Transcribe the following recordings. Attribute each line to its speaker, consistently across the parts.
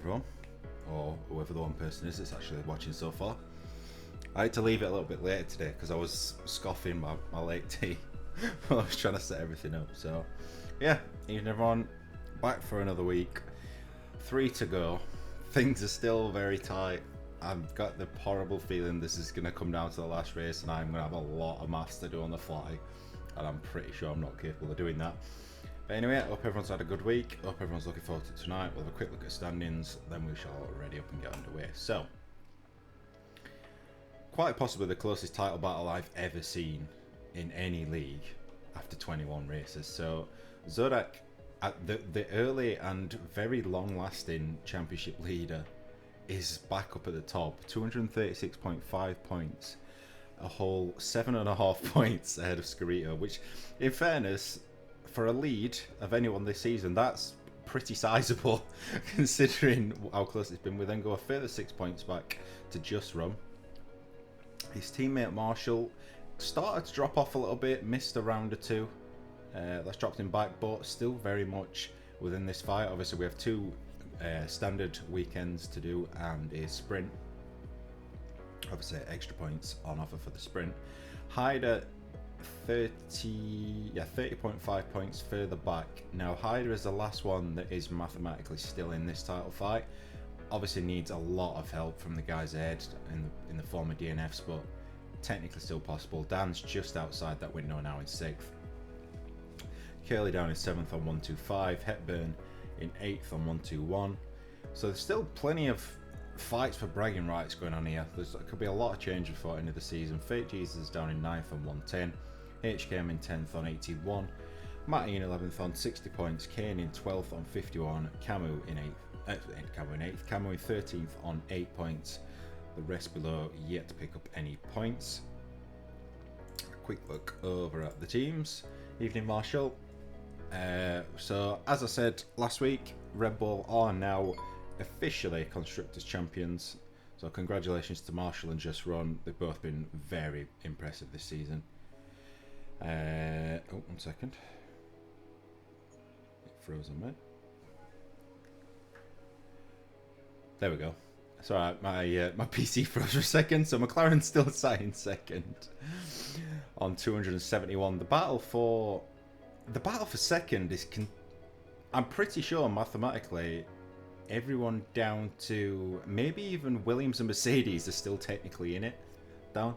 Speaker 1: everyone, or whoever the one person is that's actually watching so far. I had to leave it a little bit later today because I was scoffing my late tea while I was trying to set everything up. So, yeah, evening everyone, back for another week. 3 to go. Things are still very tight. I've got the horrible feeling this is going to come down to the last race and I'm going to have a lot of maths to do on the fly. And I'm pretty sure I'm not capable of doing that. But anyway, I hope everyone's had a good week. Hope everyone's looking forward to tonight. We'll have a quick look at standings, then we shall ready up and get underway. So, quite possibly the closest title battle I've ever seen in any league after 21 races. So, Zodak, at the early and very long-lasting championship leader, is back up at the top. 236.5 points. A whole 7.5 points ahead of Scarito, which, in fairness, for a lead of anyone this season, that's pretty sizable considering how close it's been. We then go a further 6 points back to Just Rum. His teammate Marshall started to drop off a little bit, missed a round or two. That's dropped him back, but still very much within this fight. Obviously, we have 2 standard weekends to do and a sprint. Obviously, extra points on offer for the sprint. Hyder 30.5 points further back. Now Hyder is the last one that is mathematically still in this title fight. Obviously needs a lot of help from the guys ahead in the form of DNFs, but technically still possible. Dan's just outside that window now in 6th. Curly down in 7th on 125. Hepburn in 8th on 121. So there's still plenty of fights for bragging rights going on here. There could be a lot of change before the end of the season. Fake Jesus is down in 9th on 110. HKM in 10th on 81. Matty in 11th on 60 points. Kane in 12th on 51. Camu in 8th. Camu in 13th on 8 points. The rest below yet to pick up any points. A quick look over at the teams. Evening Marshall. So as I said last week, Red Bull are now officially Constructors Champions. So congratulations to Marshall and Just Run. They've both been very impressive this season. 1 second. It froze on me. There we go. Sorry, my PC froze for a second. So McLaren's still sat in 2nd on 271. The battle for 2nd is I'm pretty sure mathematically everyone down to maybe even Williams and Mercedes are still technically in it. Down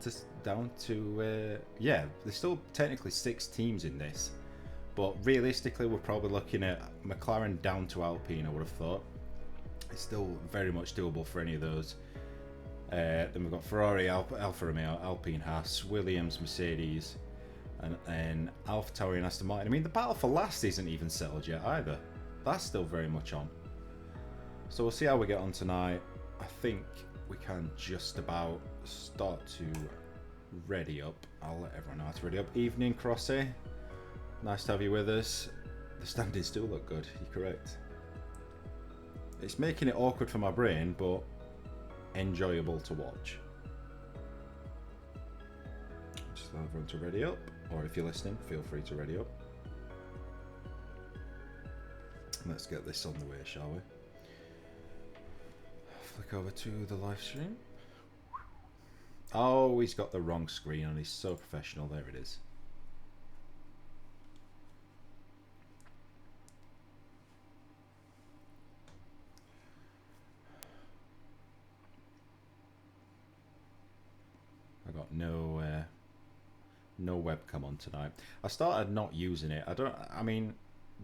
Speaker 1: to yeah, there's still technically 6 teams in this, but realistically we're probably looking at McLaren down to Alpine. I would have thought it's still very much doable for any of those. Then we've got Ferrari, Alfa Romeo, Alpine, Haas, Williams, Mercedes, and AlphaTauri and Aston Martin. I mean, the battle for last isn't even settled yet either. That's still very much on. So we'll see how we get on tonight. I think we can just about start to ready up. I'll let everyone know how to ready up. Evening, Crossy. Nice to have you with us. The standings still look good, you're correct. It's making it awkward for my brain, but enjoyable to watch. Just allow everyone to ready up, or if you're listening, feel free to ready up. Let's get this on the way, shall we? Flick over to the live stream. Oh, he's got the wrong screen on. He's so professional. There it is. I got no webcam on tonight. I started not using it. I mean,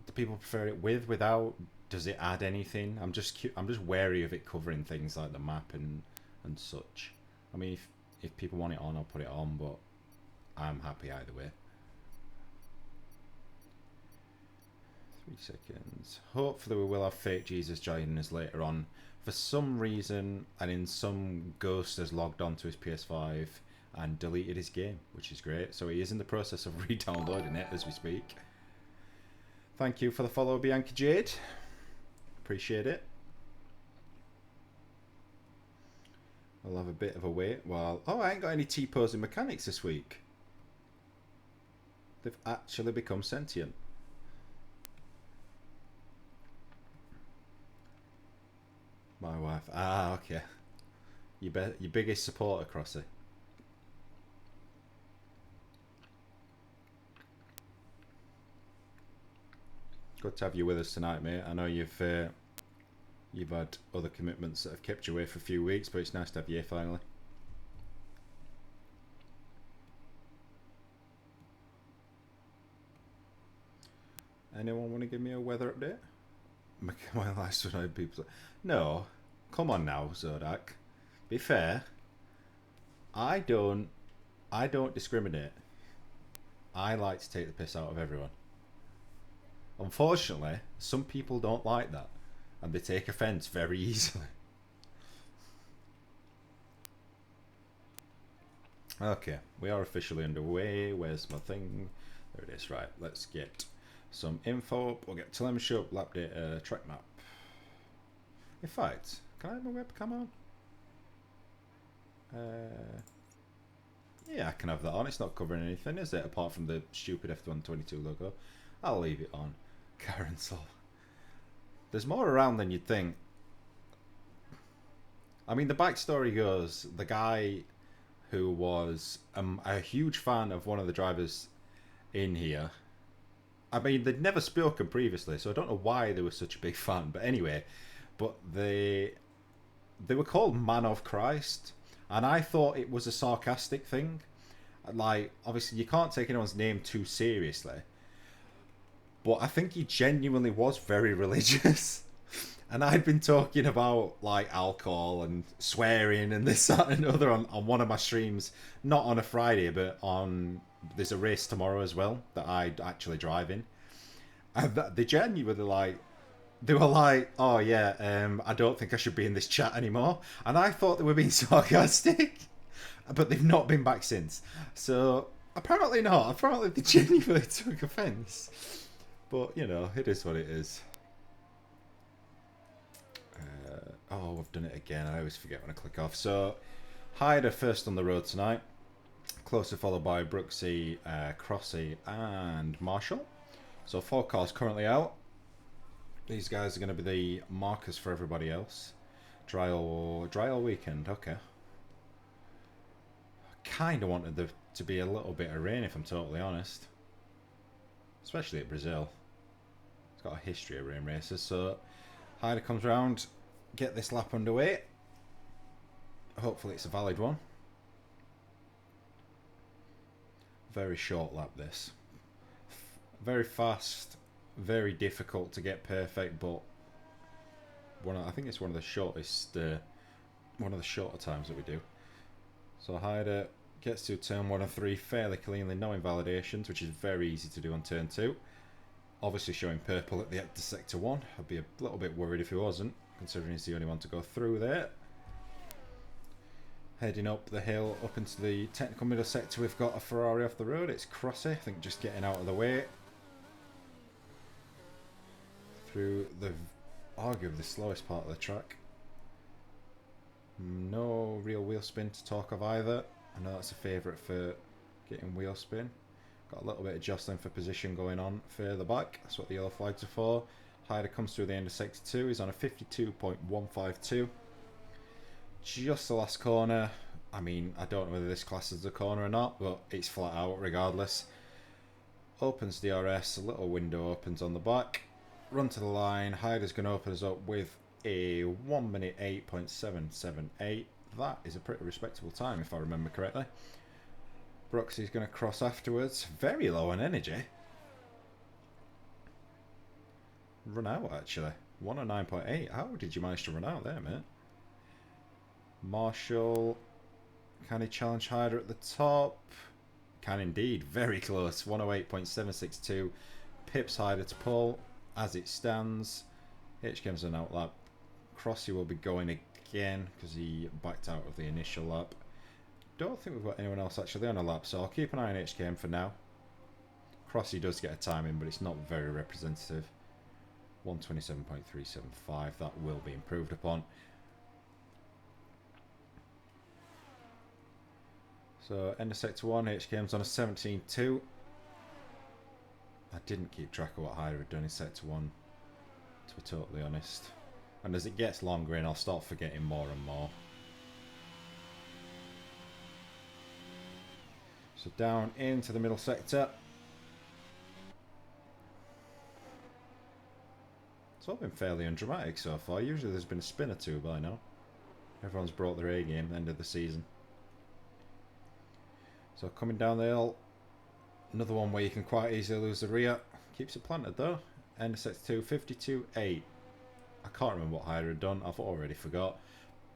Speaker 1: do people prefer it with, without? Does it add anything? I'm just wary of it covering things like the map and such. I mean, if people want it on, I'll put it on, but I'm happy either way. 3 seconds. Hopefully we will have Fake Jesus joining us later on. For some reason, and in some ghost has logged onto his PS5 and deleted his game, which is great. So he is in the process of re-downloading it as we speak. Thank you for the follow, Bianca Jade. Appreciate it. I'll have a bit of a wait while... Oh, I ain't got any T-posing mechanics this week. They've actually become sentient. wife. Ah, okay. Your biggest supporter, Crossy. Good to have you with us tonight, mate. I know you've had other commitments that have kept you away for a few weeks, but it's nice to have you here finally. Anyone want to give me a weather update? My last one, people. No, come on now, Zodak. Be fair. I don't discriminate. I like to take the piss out of everyone. Unfortunately, some people don't like that, and they take offence very easily. Okay, we are officially underway. Where's my thing? There it is. Right, let's get some info. We'll get telemetry up, lap data, track map. In fact, can I have my webcam on? Yeah, I can have that on. It's not covering anything, is it? Apart from the stupid F122 logo. I'll leave it on. Karen Sol. There's more around than you'd think. I mean, the backstory goes, the guy who was a huge fan of one of the drivers in here. I mean, they'd never spoken previously, so I don't know why they were such a big fan. But anyway, they were called Man of Christ, and I thought it was a sarcastic thing. Like, obviously, you can't take anyone's name too seriously. But I think he genuinely was very religious. And I'd been talking about, like, alcohol and swearing and this, that, and other on one of my streams. Not on a Friday, but on... There's a race tomorrow as well that I'd actually drive in. And they genuinely, like... They were like, oh, yeah, I don't think I should be in this chat anymore. And I thought they were being sarcastic. But they've not been back since. So, apparently not. Apparently they genuinely took offence. But, you know, it is what it is. Oh, I've done it again. I always forget when I click off. So, Hyder first on the road tonight. Closely followed by Brooksy, Crossy, and Marshall. So, 4 cars currently out. These guys are going to be the markers for everybody else. Dry all weekend. Okay. I kind of wanted there to be a little bit of rain, if I'm totally honest. Especially at Brazil. It's got a history of rain races. So, Hyder comes round. Get this lap underway. Hopefully it's a valid one. Very short lap this. Very fast, very difficult to get perfect, but I think it's one of the shortest shorter times that we do. So Hyder gets to turn 1 and 3 fairly cleanly, no invalidations, which is very easy to do on turn 2. Obviously showing purple at the end of sector 1. I'd be a little bit worried if he wasn't, considering he's the only one to go through there. Heading up the hill, up into the technical middle sector, we've got a Ferrari off the road. It's Crossy, I think, just getting out of the way. Through the arguably the slowest part of the track. No real wheel spin to talk of either. I know that's a favourite for getting wheel spin. Got a little bit of jostling for position going on further back. That's what the yellow flags are for. Hyder comes through the end of sector 2. He's on a 52.152. Just the last corner. I mean, I don't know whether this class is a corner or not, but it's flat out regardless. Opens DRS. A little window opens on the back. Run to the line. Hyder's going to open us up with a 1 minute 8.778. That is a pretty respectable time if I remember correctly. Brooksy's going to cross afterwards. Very low on energy. Run out actually. 109.8. How did you manage to run out there, mate? Marshall. Can he challenge Hyder at the top? Can indeed. Very close. 108.762. Pips Hyder to pull as it stands. HKM's an outlap. Crossy will be going again because he backed out of the initial lap. Don't think we've got anyone else actually on a lap, so I'll keep an eye on HKM for now. Crossy does get a time in, but it's not very representative. 127.375. That will be improved upon. So, end of sector 1, HKM's on a 17.2. I didn't keep track of what Hyder had done in sector 1, to be totally honest. And as it gets longer in, I'll start forgetting more and more. So down into the middle sector. It's all been fairly undramatic so far. Usually there's been a spin or two by now. Everyone's brought their A game at the end of the season. So coming down the hill. Another one where you can quite easily lose the rear. Keeps it planted though. End of sector 2, 52.8. I can't remember what Hyder had done. I've already forgot.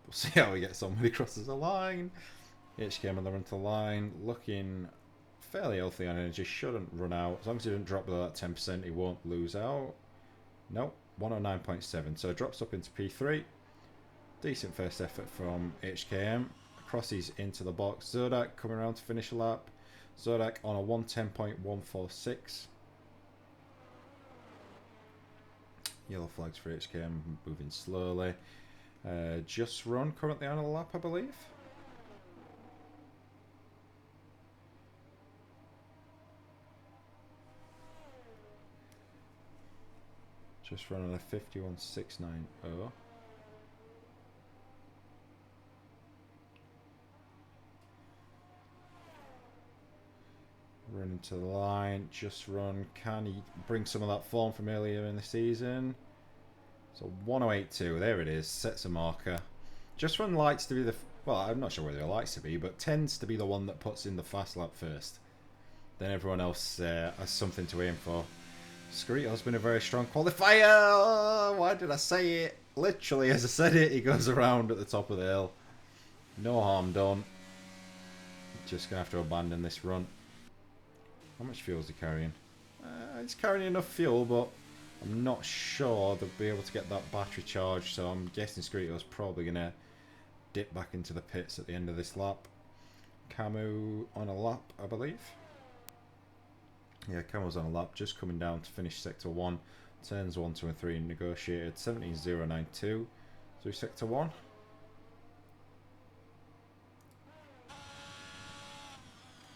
Speaker 1: We'll see how he gets on when he crosses the line. HKM on the run to the line. Looking fairly healthy on energy. Shouldn't run out. As long as he doesn't drop below that 10%, he won't lose out. Nope. 109.7. So it drops up into P3. Decent first effort from HKM. Crosses into the box. Zodak coming around to finish a lap. Zodak on a 110.146. Yellow flags for HKM, moving slowly. Just Run currently on a lap, I believe. Just Run on a 51.690. Running to the line, Just Run. Can he bring some of that form from earlier in the season? So 108.2, there it is, sets a marker. Just Run likes to be the, well, I'm not sure whether he likes to be, but tends to be the one that puts in the fast lap first. Then everyone else has something to aim for. Scarito's been a very strong qualifier. Oh, why did I say it? Literally, as I said it, he goes around at the top of the hill. No harm done. Just going to have to abandon this run. How much fuel is he carrying? He's carrying enough fuel, but I'm not sure they'll be able to get that battery charged, so I'm guessing Scarito's probably going to dip back into the pits at the end of this lap. Camu on a lap, I believe. Yeah, Camu's on a lap, just coming down to finish sector 1. Turns 1, 2 and 3 negotiated, 17.092 through sector 1.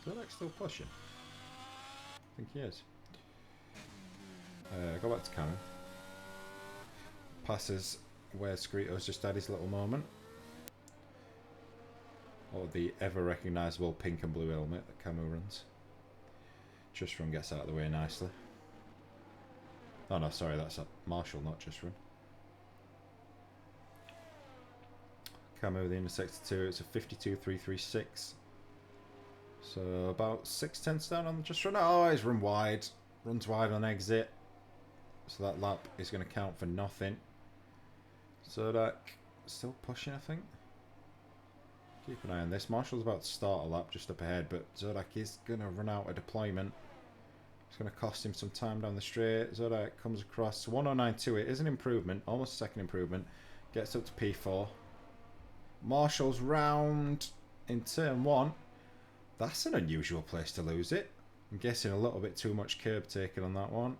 Speaker 1: Zodak's still pushing. I think he is. Go back to Camu. Passes where Scarito's just had his little moment. Or the ever recognisable pink and blue helmet that Camu runs. Just Run gets out of the way nicely. Oh no, sorry, that's a Marshall, not Just Run. Camu the end sector 2, it's a 52.336. So about 6/10 down on Just Run. Oh, he's run wide. Runs wide on exit. So that lap is going to count for nothing. Zodak still pushing, I think. Keep an eye on this. Marshall's about to start a lap just up ahead, but Zodak is going to run out of deployment. It's going to cost him some time down the straight. Zodak comes across 109.2. It is an improvement, almost a second improvement. Gets up to P4. Marshall's round in turn 1. That's an unusual place to lose it. I'm guessing a little bit too much curb taken on that one.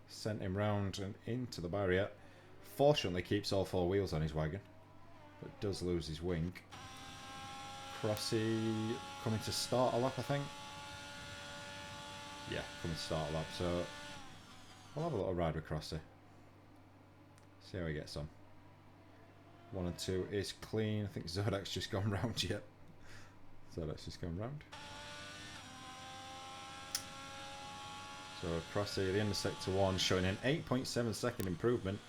Speaker 1: Sent him round and into the barrier. Fortunately keeps all 4 wheels on his wagon, but does lose his wing. Crossy coming to start a lap, I think. Yeah, coming to start a lap, so we'll have a little ride with Crossy. See how he gets on. 1 and 2 is clean. I think Zodak's just gone round yet. Zodak's just gone round. So Crossy at the end of sector 1 showing an 8.7 second improvement.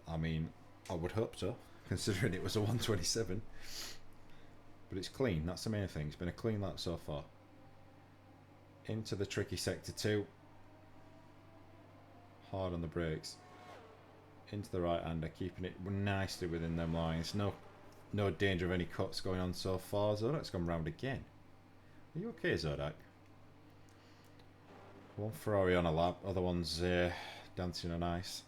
Speaker 1: I mean, I would hope so, considering it was a 127. But it's clean, that's the main thing. It's been a clean lap so far. Into the tricky sector 2. Hard on the brakes. Into the right hander, keeping it nicely within them lines. No danger of any cuts going on so far. Zodak's gone round again. Are you okay, Zodak? One Ferrari on a lap, other one's dancing on ice.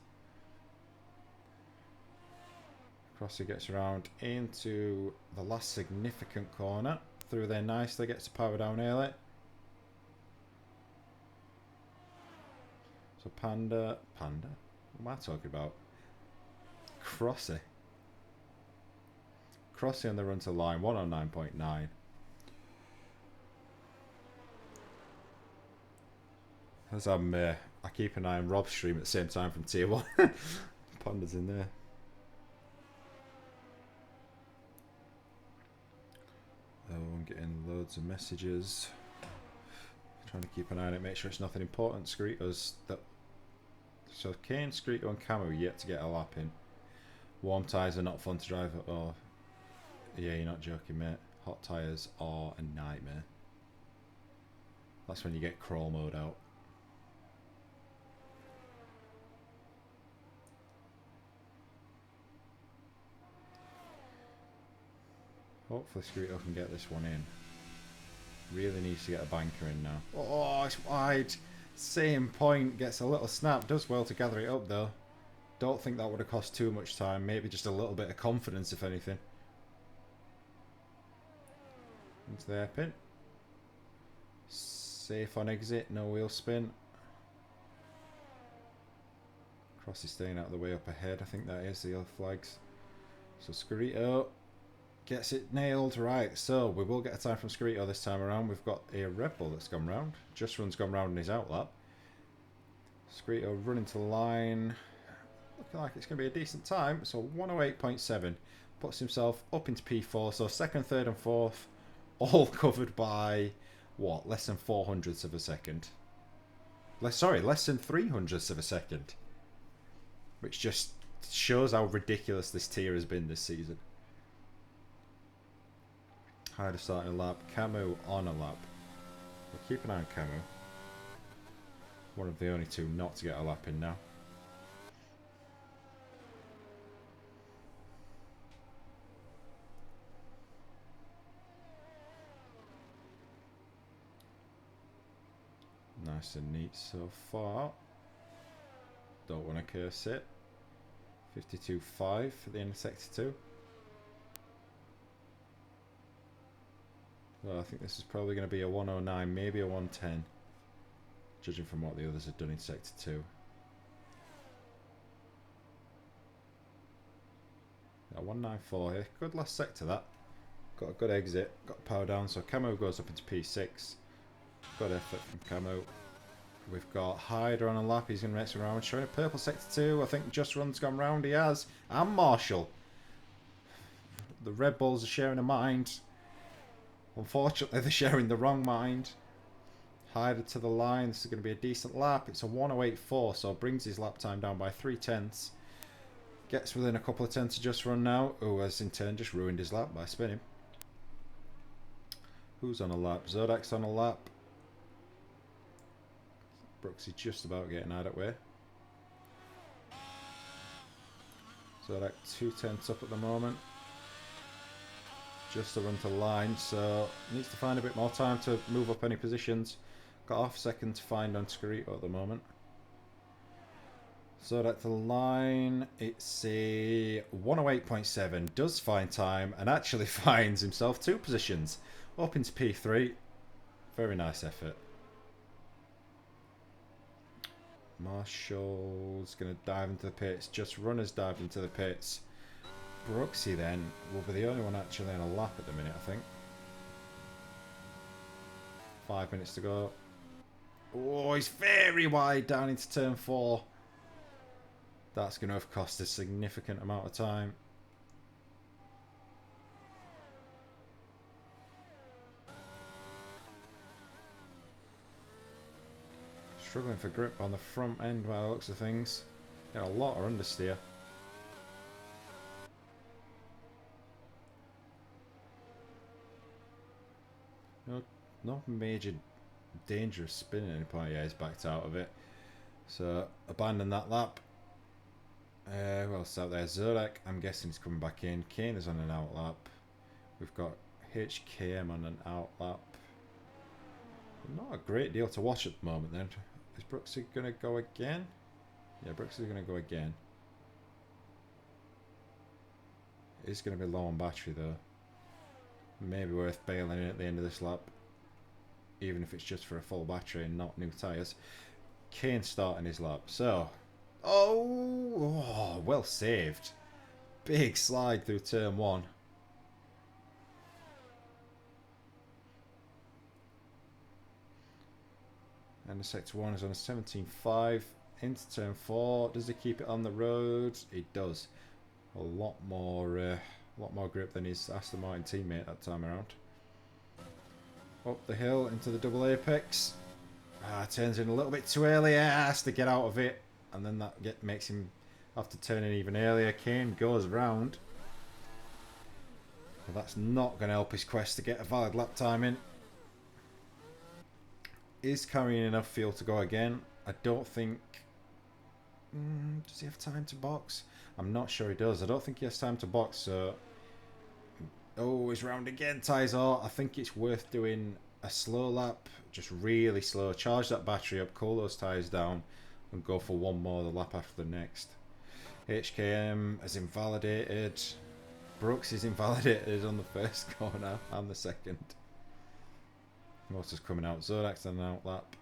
Speaker 1: Crossy gets around into the last significant corner. Through there nicely, gets to power down early. So Panda, what am I talking about? Crossy. Crossy on the run to line, 109.9. As I keep an eye on Rob's stream at the same time from Tier 1. Panda's in there. Oh, I'm getting loads of messages. Trying to keep an eye on it, make sure it's nothing important. Screetos that. So Kane, Screeto, and Camo yet to get a lap in. Warm tyres are not fun to drive. Oh, yeah, you're not joking, mate. Hot tyres are a nightmare. That's when you get crawl mode out. Hopefully Screeto can get this one in. Really needs to get a banker in now. Oh, it's wide. Same point. Gets a little snap. Does well to gather it up though. Don't think that would have cost too much time. Maybe just a little bit of confidence, if anything. Into the hairpin. Safe on exit. No wheel spin. Cross is staying out of the way up ahead. I think that is the yellow flags. So Screeto gets it nailed. Right, so we will get a time from Screeto this time around. We've got a Red Bull that's gone round. Just Run's gone round in his outlap. Screeto running to the line. Looking like it's going to be a decent time. So 108.7 puts himself up into P4. So second, third and fourth all covered by, what, less than 400ths of a second. Less than 300ths of a second. Which just shows how ridiculous this tier has been this season. Hyder starting a lap. Camo on a lap. We'll keep an eye on Camo. One of the only two not to get a lap in now. Nice and neat so far. Don't want to curse it. 52.5 for the end of sector 2. Well, I think this is probably going to be a 109, maybe a 110. Judging from what the others have done in sector 2. Yeah, 194 here. Good last sector that. Got a good exit. Got power down. So Camo goes up into P6. Good effort from Camo. We've got Hyder on a lap. He's going to mess around. Showing a purple sector 2. I think Just Run's gone round. He has. And Marshall. The Red Bulls are sharing a mind. Unfortunately, they're sharing the wrong mind. Hyder to the line. This is going to be a decent lap. It's a 108.4, so brings his lap time down by 3/10. Gets within a couple of tenths of Just Run now. Who has in turn just ruined his lap by spinning. Who's on a lap? Zodak's on a lap. Brooksy just about getting out of way. Zodak 2/10 up at the moment. Just to run to line, so needs to find a bit more time to move up any positions. Got half a second to find on Screeto at the moment. Zodak to the line. It's a 108.7. Does find time and actually finds himself 2 positions. Up into P3. Very nice effort. Marshall's going to dive into the pits. Just Runner's dived into the pits. Brooksy then will be the only one actually on a lap at the minute, I think. 5 minutes to go. Oh, he's very wide down into turn 4. That's going to have cost a significant amount of time. Struggling for grip on the front end by the looks of things. Got a lot of understeer. No major dangerous spin at any point. Yeah, he's backed out of it. So, abandon that lap. Who else is out there? Zodak, I'm guessing he's coming back in. Kane is on an out lap. We've got HKM on an out lap. Not a great deal to watch at the moment then. Is Brooksy going to go again? Yeah, Brooksy's going to go again. It's going to be low on battery though. Maybe worth bailing in at the end of this lap. Even if it's just for a full battery and not new tyres. Kane starting his lap. So, oh, well saved. Big slide through turn 1. And the sector 1 is on a 17.5. into turn 4. Does he keep it on the road? He does. A lot more grip than his Aston Martin teammate that time around. Up the hill into the double apex. Turns in a little bit too early. Has to get out of it, and then that makes him have to turn in even earlier. Kane goes round. Well, that's not going to help his quest to get a valid lap time in. Is carrying enough fuel to go again? I don't think... does he have time to box? I'm not sure he does. I don't think he has time to box, so... Oh, he's round again, Tyzor. I think it's worth doing a slow lap. Just really slow. Charge that battery up, cool those tyres down, and go for one more the lap after the next. HKM has invalidated. Brooks is invalidated on the first corner and the second. Motor's coming out. Zodak's on an out lap.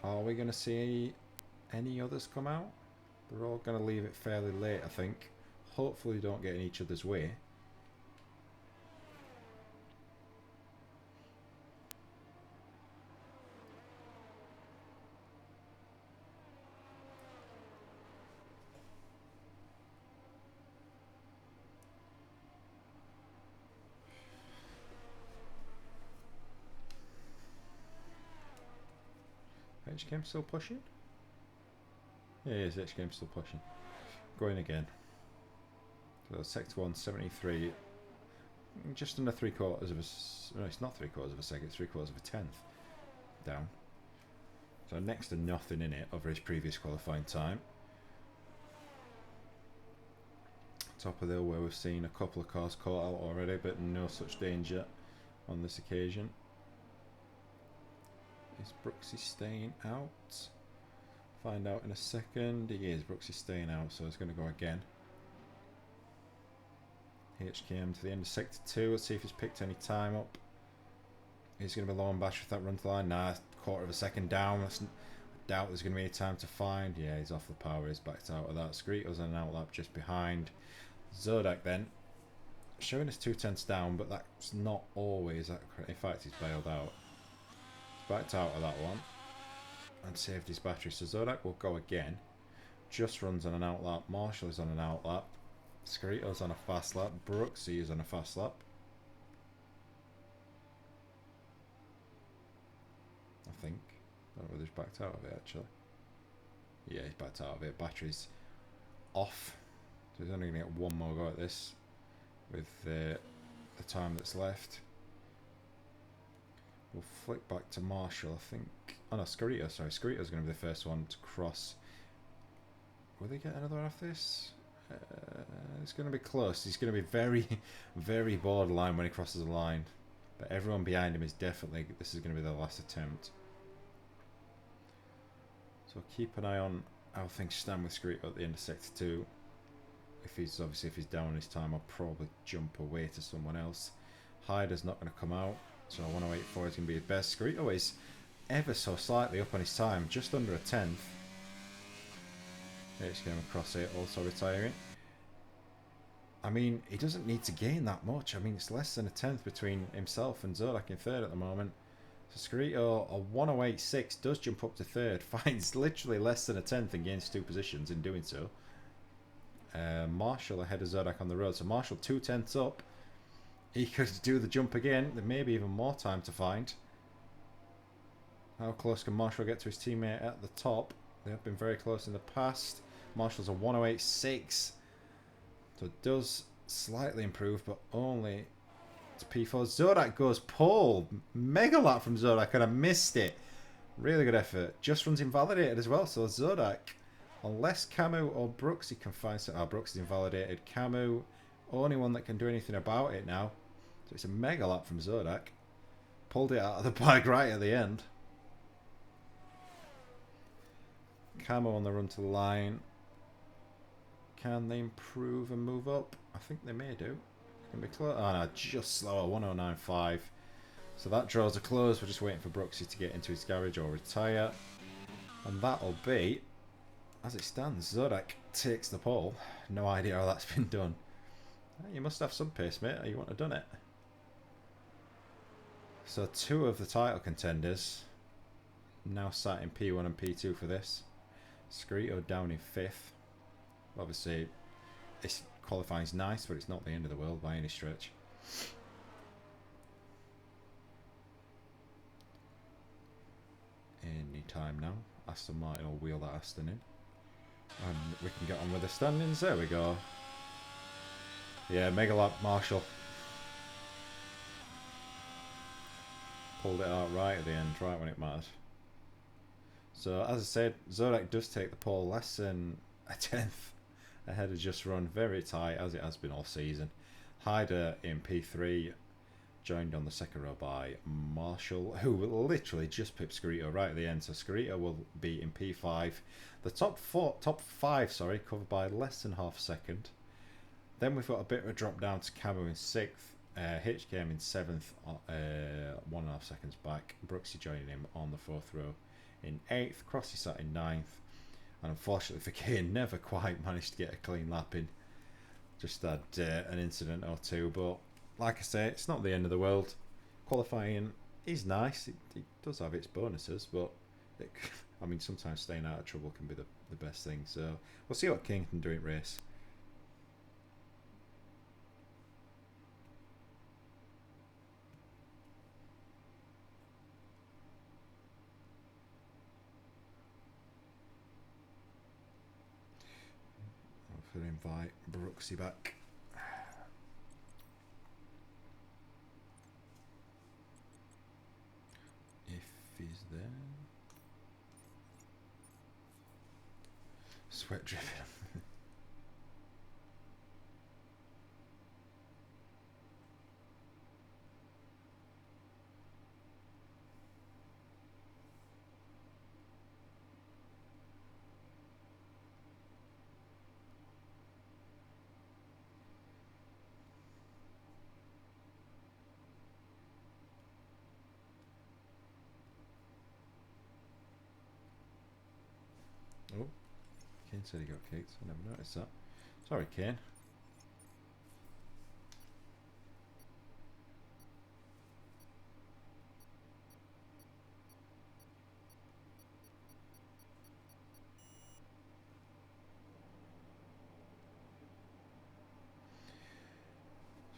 Speaker 1: Are we going to see any others come out? They're all going to leave it fairly late, I think. Hopefully don't get in each other's way. HKM still pushing? Yeah, it is. HKM still pushing. Going again. So sector 1, 73. Just under 3/4 of a... No, it's not 3/4 of a second. It's 3/4 of a tenth down. So next to nothing in it over his previous qualifying time. Top of the hill where we've seen a couple of cars caught out already, but no such danger on this occasion. Is Brooksy staying out? Find out in a second. He is. Brooksy staying out, so he's going to go again. HKM to the end of sector 2. Let's see if he's picked any time up. He's going to be low on battery with that run to line. Nah, 1/4 of a second down. I doubt there's going to be any time to find. Yeah, he's off the power. He's backed out of that. Screeto's on an outlap just behind. Zodak then. Showing us 2 tenths down, but that's not always accurate. In fact, he's bailed out. Backed out of that one and saved his battery. So Zodak will go again. Just runs on an outlap. Marshall is on an outlap. Scarito's on a fast lap. Brooksy is on a fast lap. I think. I don't know whether he's backed out of it actually. Yeah, he's backed out of it. Battery's off. So he's only going to get one more go at this with the time that's left. We'll flick back to Marshall, I think. Oh no, Scarito, sorry. Scarito's going to be the first one to cross. Will they get another one off this? It's going to be close. He's going to be very, very borderline when he crosses the line. But everyone behind him is definitely, this is going to be their last attempt. So keep an eye on how things stand with Scarito at the end of sector 2. If he's down on his time, I'll probably jump away to someone else. Hyder's not going to come out. So 108.4 is going to be his best. Scarito is ever so slightly up on his time, just under a tenth. HKM across it, also retiring. I mean, he doesn't need to gain that much. I mean, it's less than a tenth between himself and Zodak in third at the moment. So Scarito, a 108.6 does jump up to third. Finds literally less than a tenth and gains 2 positions in doing so. Marshall ahead of Zodak on the road. So Marshall 2 tenths up. He could do the jump again. There may be even more time to find. How close can Marshall get to his teammate at the top? They have been very close in the past. Marshall's a 108.6. So it does slightly improve, but only to P4. Zodak goes pole. Mega lap from Zodak, and I missed it. Really good effort. Just runs invalidated as well. So Zodak, unless Camu or Brooksy can find some... Oh, Brooks is invalidated. Camu, only one that can do anything about it now. So it's a mega lap from Zodak. Pulled it out of the bag right at the end. Camo on the run to the line. Can they improve and move up? I think they may do. Can be close. Oh no, just slower. 109.5. So that draws a close. We're just waiting for Brooksy to get into his garage or retire. And that'll be, as it stands, Zodak takes the pole. No idea how that's been done. You must have some pace, mate, or you wouldn't have done it. So 2 of the title contenders now sat in P1 and P2 for this. Scarito down in 5th. Obviously, this qualifying's nice, but it's not the end of the world by any stretch. Any time now. Aston Martin will wheel that Aston in. And we can get on with the standings. There we go. Yeah, mega lap Marshall. Pulled it out right at the end, right when it mattered. So, as I said, Zodek does take the pole, less than a 10th ahead of Just Run. Very tight, as it has been all season. Hyder in P3, joined on the second row by Marshall, who literally just pipped Scarito right at the end. So Scarito will be in P5. The top five, covered by less than half a second. Then we've got a bit of a drop down to Camo in 6th. HKM in 7th, 1.5 seconds back. Brooksy joining him on the 4th row in 8th. Crossy sat in 9th. And unfortunately for Kane, never quite managed to get a clean lap in. Just had an incident or two. But like I say, it's not the end of the world. Qualifying is nice. It does have its bonuses. But I mean, sometimes staying out of trouble can be the best thing. So we'll see what Kane can do in race. Invite Brooksy back. If he's there. Sweat dripping. Oh, Kane said he got kicked. I never noticed that. Sorry, Kane.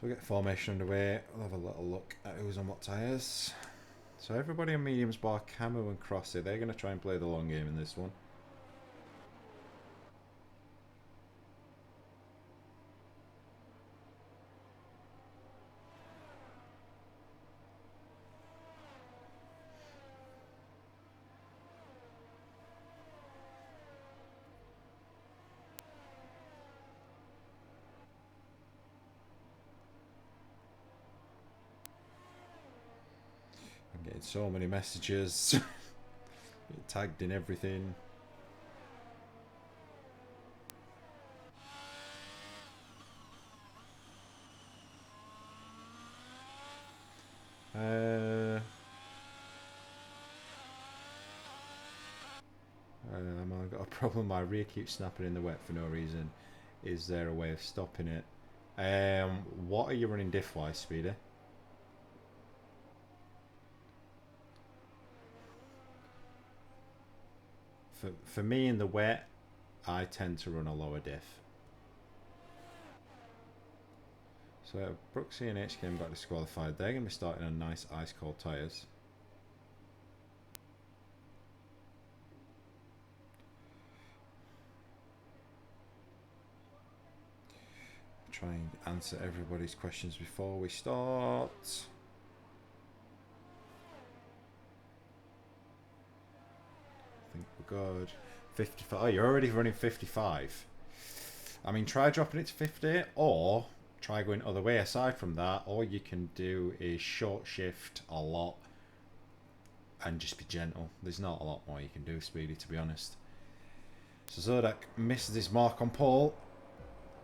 Speaker 1: So we get formation underway. We'll have a little look at who's on what tyres. So everybody on mediums bar Camo and Crossy, they're going to try and play the long game in this one. I'm getting so many messages. Getting tagged in everything. I've got a problem. My rear keeps snapping in the wet for no reason. Is there a way of stopping it? What are you running diff-wise, Speedy? For me in the wet, I tend to run a lower diff. So Brooksy and HKM got disqualified. They're going to be starting on nice ice cold tyres. Try and answer everybody's questions before we start. I think we're good. 55. Oh, you're already running 55. I mean, try dropping it to 50 or try going other way aside from that, or you can do a short shift a lot and just be gentle. There's not a lot more you can do, Speedy, to be honest. So Zodek misses his mark on pole.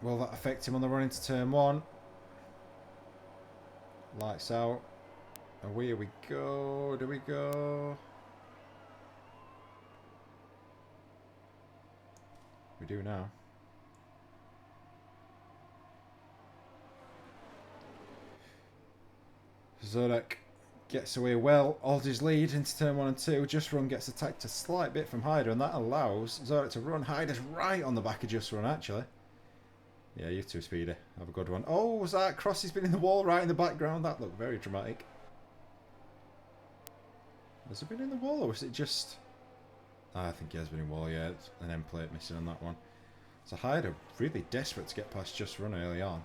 Speaker 1: Will that affect him on the run into turn 1? Lights out. Away we go. Do we go? We do now. Zodek Gets away well, holds his lead into turn 1 and 2. Just Run gets attacked a slight bit from Hyder, and that allows Zorak to run. Hyder's right on the back of Just Run, actually. Yeah, you two, Speedy. Have a good one. Oh, was that cross? He's been in the wall right in the background. That looked very dramatic. Has it been in the wall, or was it just... I think he has been in the wall, yeah. It's an end plate missing on that one. So Hyder really desperate to get past Just Run early on.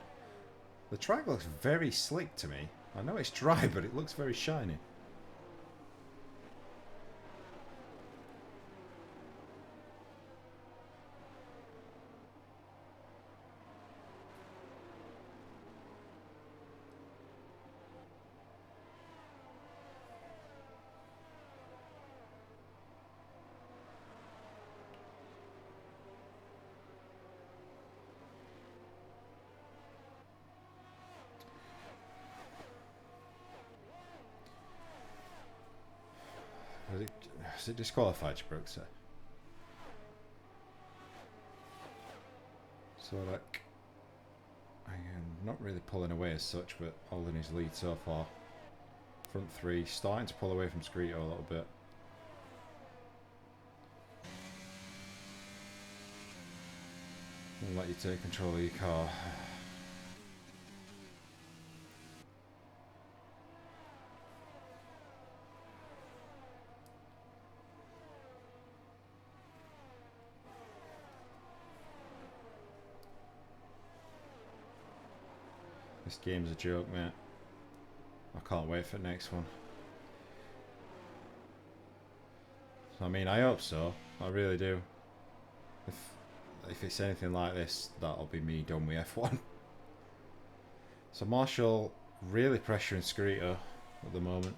Speaker 1: The track looks very slick to me. I know it's dry, but it looks very shiny. Is it disqualified, Brooks? So like, I am not really pulling away as such, but holding his lead so far. Front three, starting to pull away from Screeto a little bit. Won't let you take control of your car. This game's a joke, mate. I can't wait for the next one. I mean, I hope so. I really do. If it's anything like this, that'll be me done with F1. So Marshall really pressuring Screeto at the moment.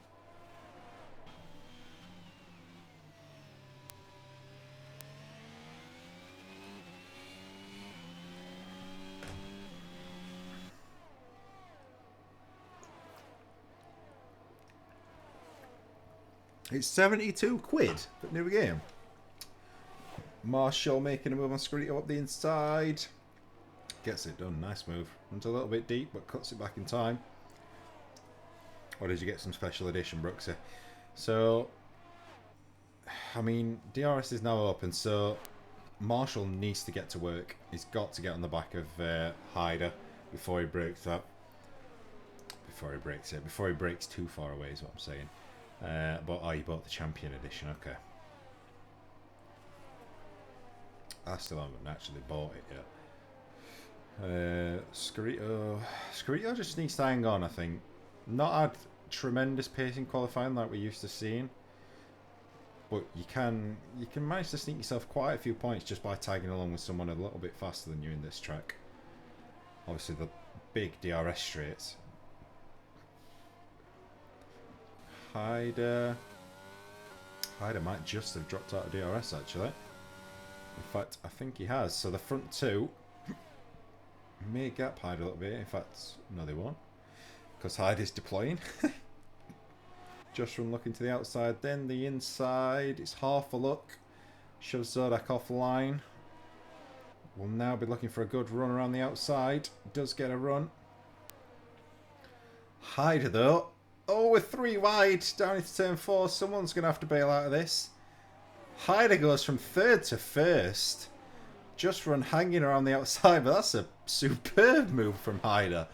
Speaker 1: It's 72 quid for the new game. Marshall making a move on Screeto up the inside. Gets it done. Nice move. Runs a little bit deep, but cuts it back in time. Or did you get some special edition, Brooksy? So, I mean, DRS is now open, so Marshall needs to get to work. He's got to get on the back of Hyder before he breaks that. Before he breaks it. Before he breaks too far away is what I'm saying. But oh, you bought the Champion Edition, okay. I still haven't actually bought it yet. Screeto just needs to hang on, I think. Not had tremendous pace in qualifying like we're used to seeing. But you can manage to sneak yourself quite a few points just by tagging along with someone a little bit faster than you in this track. Obviously the big DRS straights. Hyder might just have dropped out of DRS actually. In fact, I think he has. So the front two may gap Hyder a little bit. In fact, no they won't. Because Hyder's deploying. Just Run looking to the outside, then the inside. It's half a look. Shoves Zorak offline. Will now be looking for a good run around the outside. Does get a run. Hyder though. Oh, we're 3 wide down into turn 4. Someone's going to have to bail out of this. Hyder goes from 3rd to 1st. Just Run hanging around the outside, but that's a superb move from Hyder.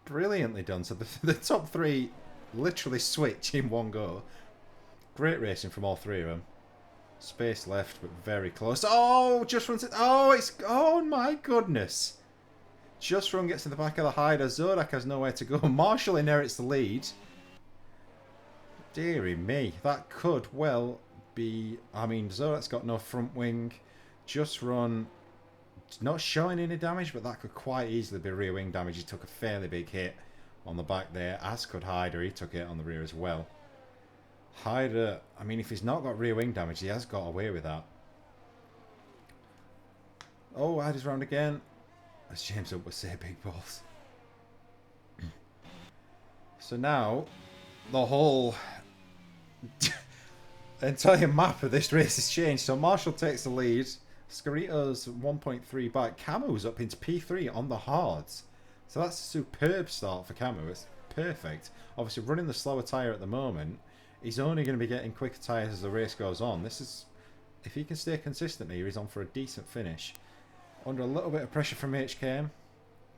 Speaker 1: Brilliantly done. So the top 3 literally switch in one go. Great racing from all 3 of them. Space left, but very close. Oh, Just Run's it. Oh, it's... Oh, my goodness. Just Run gets to the back of the Hyder. Zorak has nowhere to go. Marshall inherits the lead. Deary me. That could well be... I mean, Zorak's got no front wing. Just Run... Not showing any damage, but that could quite easily be rear wing damage. He took a fairly big hit on the back there, as could Hyder. He took it on the rear as well. Hyder, I mean, if he's not got rear wing damage, he has got away with that. Oh, Hyder's round again. As James Hunt would say, big balls. So now, the whole entire map of this race has changed. So Marshall takes the lead. Screeto's 1.3 back. Camu's up into P3 on the hards. So that's a superb start for Camu. perfect. Obviously, running the slower tyre at the moment, he's only going to be getting quicker tyres as the race goes on. This is, if he can stay consistent here, he's on for a decent finish. Under a little bit of pressure from HKM,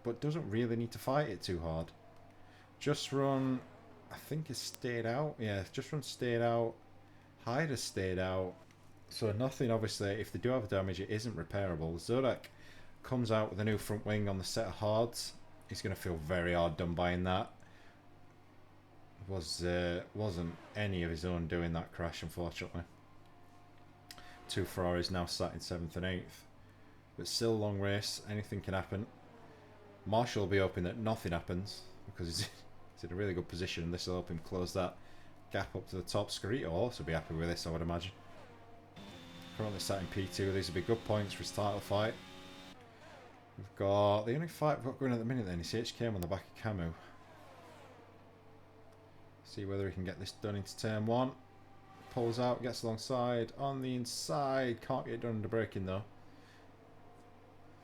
Speaker 1: but doesn't really need to fight it too hard. Just Run, I think, has stayed out. Yeah, Just Run stayed out. Hyde has stayed out. So nothing, obviously, if they do have damage, it isn't repairable. Zodak comes out with a new front wing on the set of hards. He's going to feel very hard done by in that. Wasn't any of his own doing that crash, unfortunately. Two Ferraris now sat in 7th and 8th. But still long race, anything can happen. Marshall will be hoping that nothing happens, because he's in a really good position, and this will help him close that gap up to the top. Scarito will also be happy with this, I would imagine. Currently sat in P2, these will be good points for his title fight. We've got, the only fight we've got going at the minute then is HKM on the back of Camu. See whether he can get this done into turn 1. Pulls out, gets alongside, on the inside, can't get it done under braking though.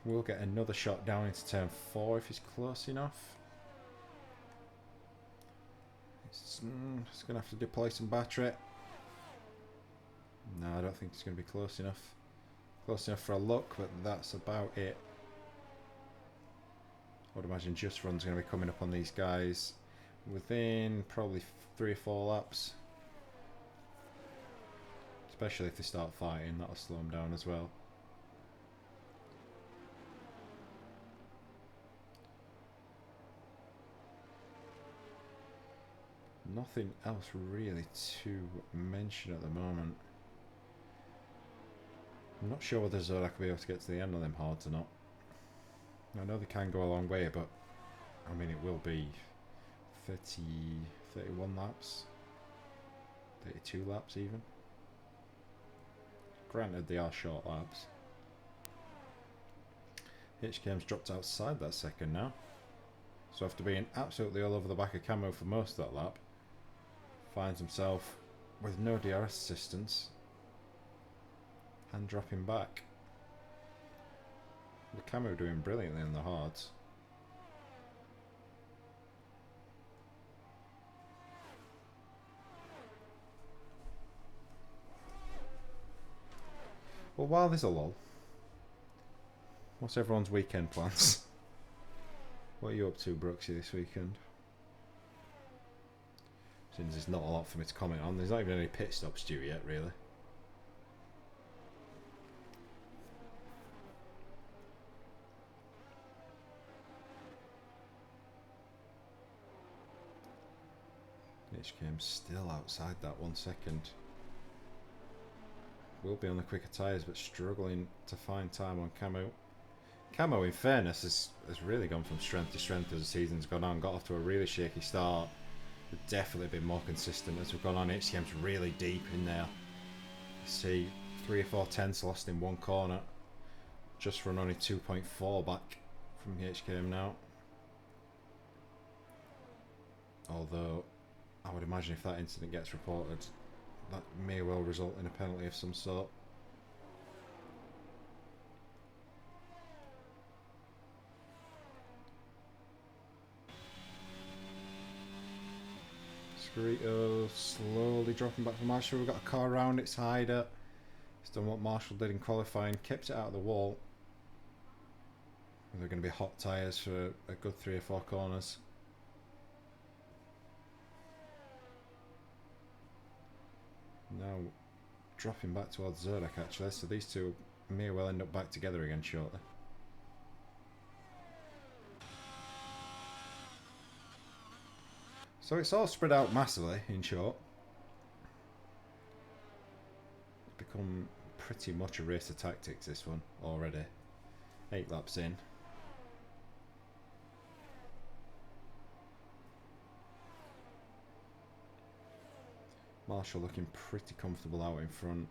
Speaker 1: We'll get another shot down into turn 4 if he's close enough. He's going to have to deploy some battery. No, I don't think it's going to be close enough. Close enough for a look, but that's about it. I would imagine Just Run's going to be coming up on these guys within probably 3 or 4 laps. Especially if they start fighting, that'll slow them down as well. Nothing else really to mention at the moment. I'm not sure whether Zodak will be able to get to the end of them hards or not. I know they can go a long way, but I mean, it will be 31 laps, 32 laps even. Granted, they are short laps. HKM's dropped outside that second now. So after being absolutely all over the back of Camo for most of that lap, finds himself with no DRS assistance and dropping back. The Camo doing brilliantly in the hards. Well, while there's a lull, what's everyone's weekend plans? What are you up to, Brooksy, this weekend? Since there's not a lot for me to comment on, there's not even any pit stops due yet, really. HKM still outside that 1 second. Will be on the quicker tyres, but struggling to find time on Camo. Camo, in fairness, has really gone from strength to strength as the season's gone on. Got off to a really shaky start. But definitely been more consistent as we've gone on. HKM's really deep in there. You see 3 or 4 tenths lost in one corner. Just Run only 2.4 back from HKM now. Although, I would imagine if that incident gets reported, that may well result in a penalty of some sort. Scarito slowly dropping back from Marshall. We've got a car around, it's Hyder. He's done what Marshall did in qualifying, kept it out of the wall. They're going to be hot tyres for a good 3 or 4 corners. Now dropping back towards Zodak actually, so these two may well end up back together again shortly. So it's all spread out massively, in short. It's become pretty much a race of tactics, this one, already. 8 laps in. Marshall looking pretty comfortable out in front.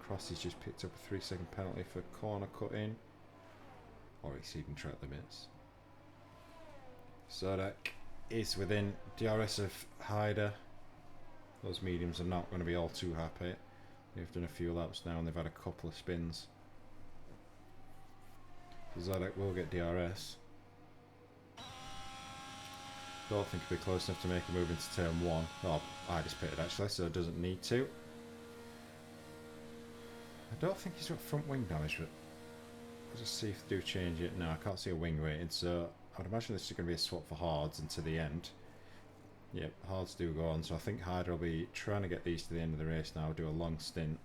Speaker 1: Crossy's just picked up a 3-second penalty for corner cut-in. Or exceeding track limits. Zodak is within DRS of Hyder. Those mediums are not going to be all too happy. They've done a few laps now and they've had a couple of spins. So Zodak will get DRS. Don't think it'll be close enough to make a move into turn 1. Oh, I just pitted actually, so it doesn't need to. I don't think he's got front wing damage, but let's just see if they do change it. No, I can't see a wing rating, so I'd imagine this is going to be a swap for hards until the end. Yep, hards do go on, so I think Hydra will be trying to get these to the end of the race now, do a long stint.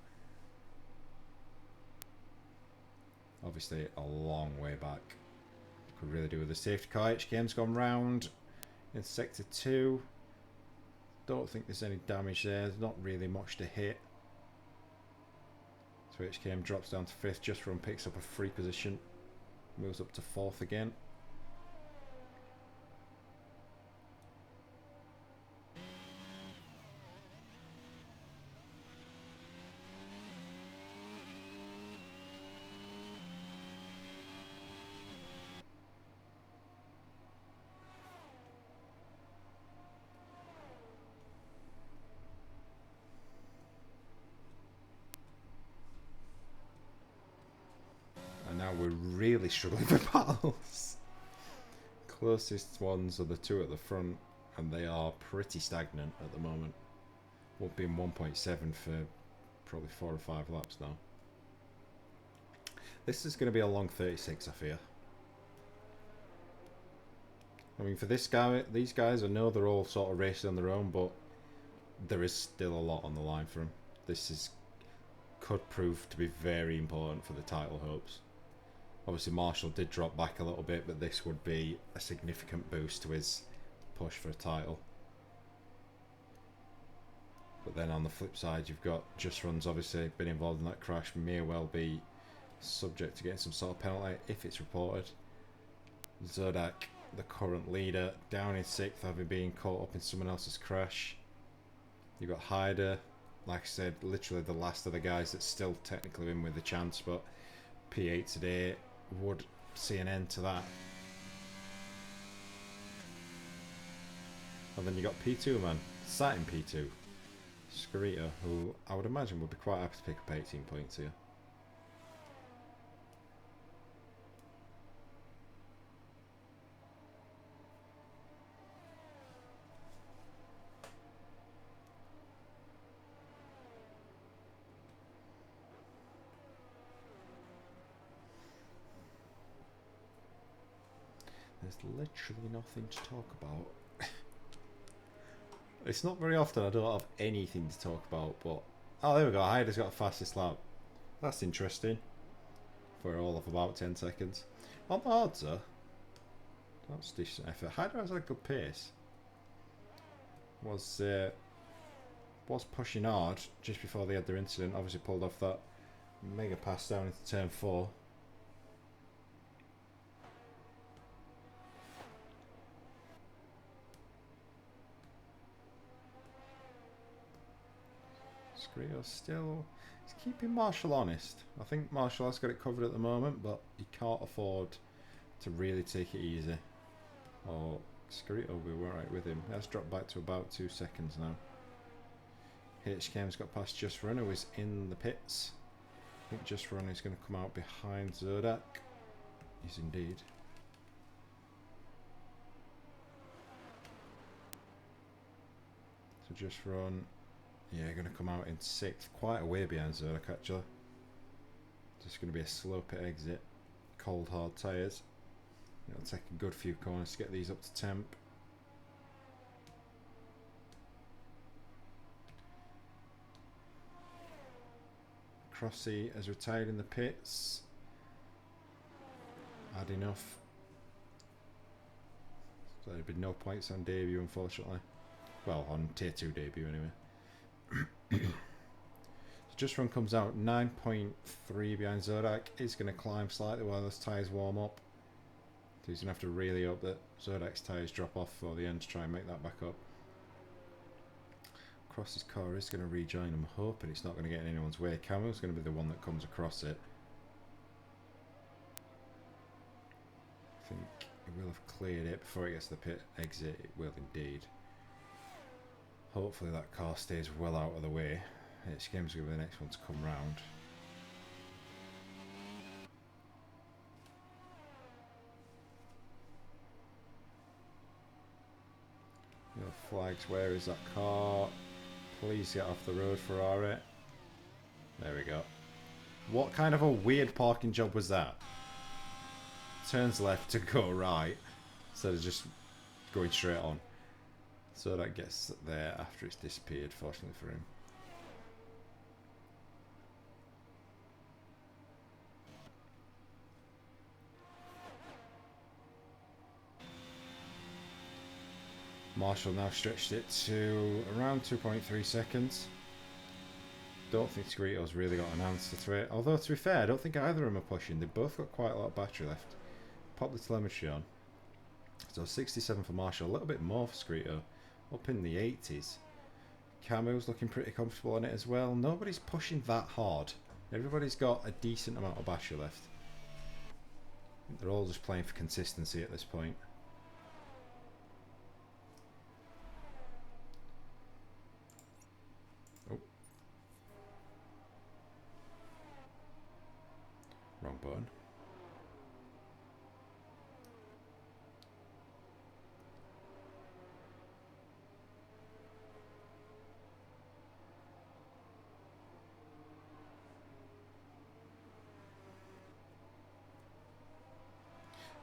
Speaker 1: Obviously, a long way back. Could really do with the safety car. HKM's gone round in sector 2. Don't think there's any damage there. There's not really much to hit. So HKM drops down to 5th. Just Run picks up a free position. Moves up to 4th again. Now we're really struggling for battles. Closest ones are the 2 at the front, and they are pretty stagnant at the moment. We'll be in 1.7 for probably 4 or 5 laps now. This is going to be a long 36, I fear. I mean, for this guy, these guys, I know they're all sort of racing on their own, but there is still a lot on the line for them. This could prove to be very important for the title hopes. Obviously Marshall did drop back a little bit, but this would be a significant boost to his push for a title. But then on the flip side, you've got Just Run's obviously been involved in that crash, may well be subject to getting some sort of penalty if it's reported. Zodak, the current leader, down in 6th, having been caught up in someone else's crash. You've got Hyder, like I said, literally the last of the guys that's still technically in with a chance, but P8 today would see an end to that. And then you got P2 man, sat in P2. Scarita, who I would imagine would be quite happy to pick up 18 points here. There's literally nothing to talk about. It's not very often I don't have anything to talk about, but... Oh, there we go. Hyder's got a fastest lap. That's interesting. For all of about 10 seconds. On the odds, that's decent effort. Hyder has a good pace. Was pushing hard just before they had their incident. Obviously pulled off that mega pass down into turn 4. Scrio's still... He's keeping Marshall honest. I think Marshall has got it covered at the moment, but he can't afford to really take it easy. Or Scrio will be alright with him. Let's drop back to about 2 seconds now. HKM's got past Just Run, who is in the pits. I think Just Run is going to come out behind Zodak. He's indeed. So Just Run... Yeah, going to come out in 6th, quite a way behind Zodak actually. Just going to be a slow pit exit, cold hard tyres. It'll take a good few corners to get these up to temp. Crossy has retired in the pits. Had enough. So there'd be no points on debut unfortunately. Well, on tier 2 debut anyway. So Just Run comes out 9.3 behind Zodak. He's going to climb slightly while those tyres warm up. So he's going to have to really hope that Zodak's tyres drop off for the end to try and make that back up. Cross's car is going to rejoin. I'm hoping it's not going to get in anyone's way. Camel's going to be the one that comes across it. I think it will have cleared it before it gets to the pit exit. It will indeed. Hopefully that car stays well out of the way. HKM's going to be the next one to come round. Flags, where is that car? Please get off the road, Ferrari. There we go. What kind of a weird parking job was that? Turns left to go right instead of just going straight on. So that gets there after it's disappeared, fortunately for him. Marshall now stretched it to around 2.3 seconds. Don't think Squirito's really got an answer to it. Although, to be fair, I don't think either of them are pushing. They've both got quite a lot of battery left. Pop the telemetry on. So 67 for Marshall, a little bit more for Squirito. Up in the 80s. Camu's looking pretty comfortable on it as well. Nobody's pushing that hard. Everybody's got a decent amount of battery left. They're all just playing for consistency at this point. Wrong button.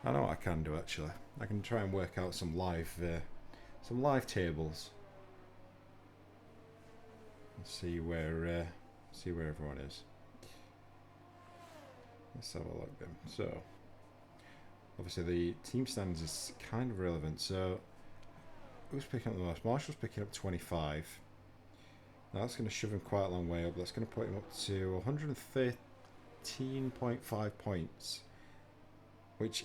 Speaker 1: I know what I can do actually. I can try and work out some live tables. And see where everyone is. Let's have a look then. So, obviously the team standings is kind of relevant. So, who's picking up the most? Marshall's picking up 25. Now that's going to shove him quite a long way up. That's going to put him up to 113.5 points. Which,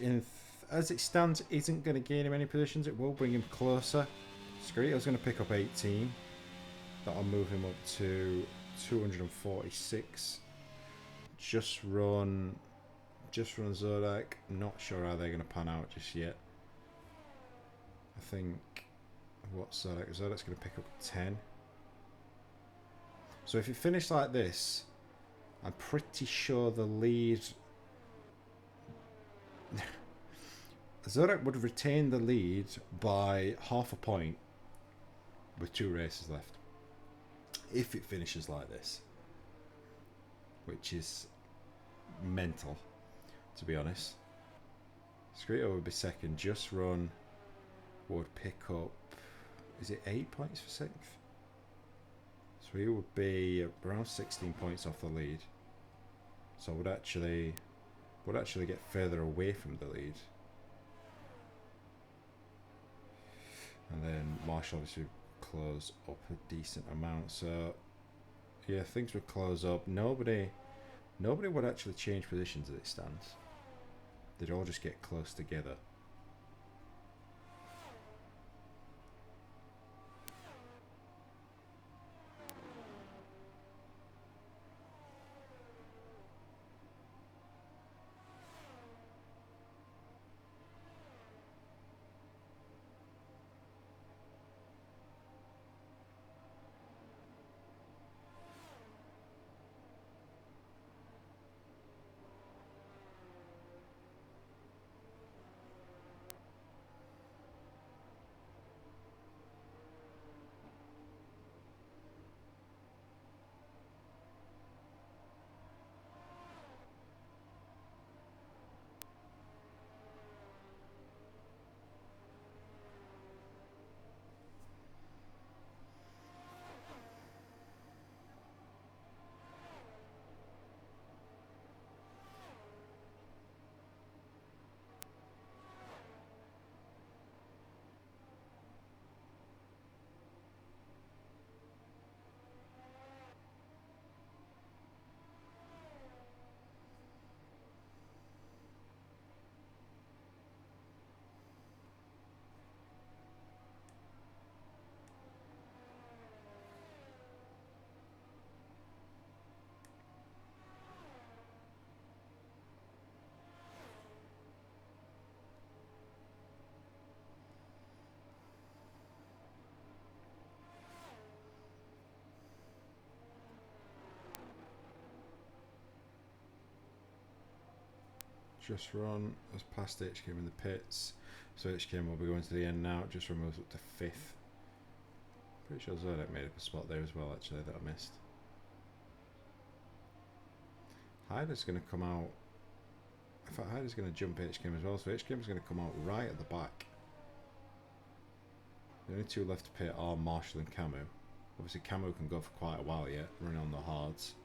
Speaker 1: as it stands, isn't going to gain him any positions. It will bring him closer. Squirito's going to pick up 18. That'll move him up to 246. Just run Zodak. Not sure how they're going to pan out just yet. I think Zodak's going to pick up 10. So if it finished like this, I'm pretty sure the lead. Zodak would retain the lead by half a point with 2 races left. If it finishes like this, which is mental, to be honest. Squirito would be second. Just Run would pick up, is it 8 points for 6th? So he would be around 16 points off the lead. So would actually get further away from the lead. And then Marshall obviously close up a decent amount. So yeah, things would close up. Nobody would actually change positions as it stands. They'd all just get close together. Just Run has passed HKM in the pits, so HKM will be going to the end now. Just Run moves up to 5th. Pretty sure Zodiac made up a spot there as well, actually, that I missed. Hyder's going to come out. In fact, Hyder's going to jump HKM as well, so HKM's going to come out right at the back. The only two left to pit are Marshall and Camu. Obviously, Camu can go for quite a while yet, running on the hards.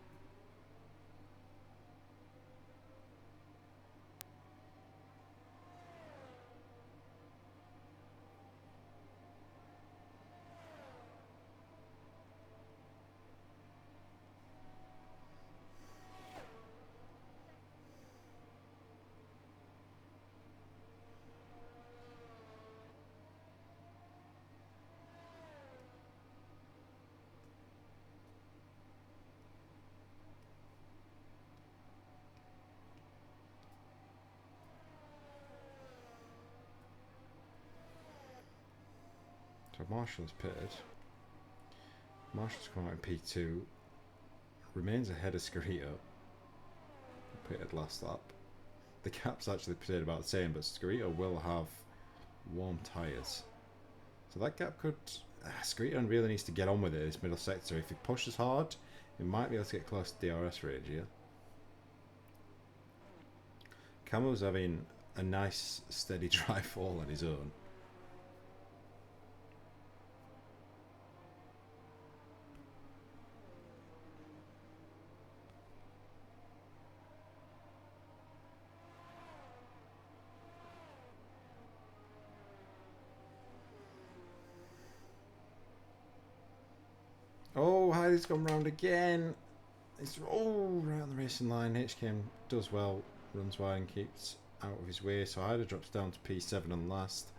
Speaker 1: So Marshall's pitted. Marshall's come out in P2. Remains ahead of Scarito. Pitted last lap. The gap's actually pitted about the same, but Scarito will have warm tyres. So that gap could... Scarito really needs to get on with it, this middle sector. If he pushes hard, he might be able to get close to DRS range here. Camo's having a nice steady dry fall on his own. Oh, Heidi's gone round again. It's right on the racing line. HKM does well, runs wide and keeps out of his way. So Heide drops down to P7 on last.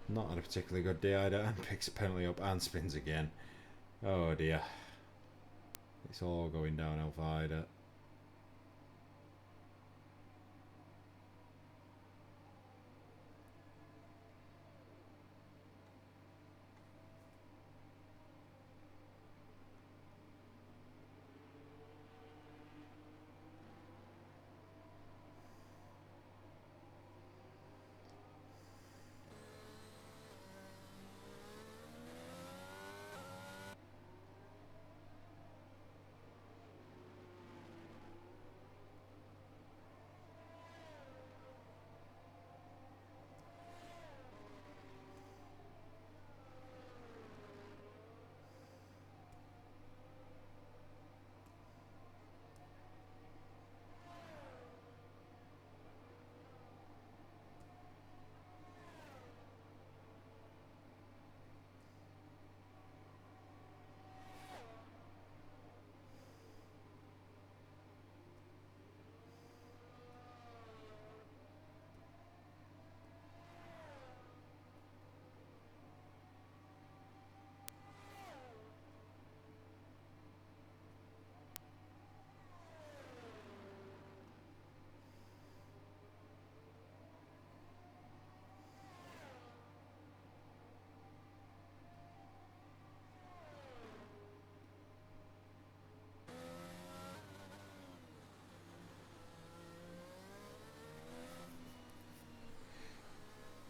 Speaker 1: Not had a particularly good day either, and picks a penalty up and spins again. Oh dear. It's all going downhill for Heide.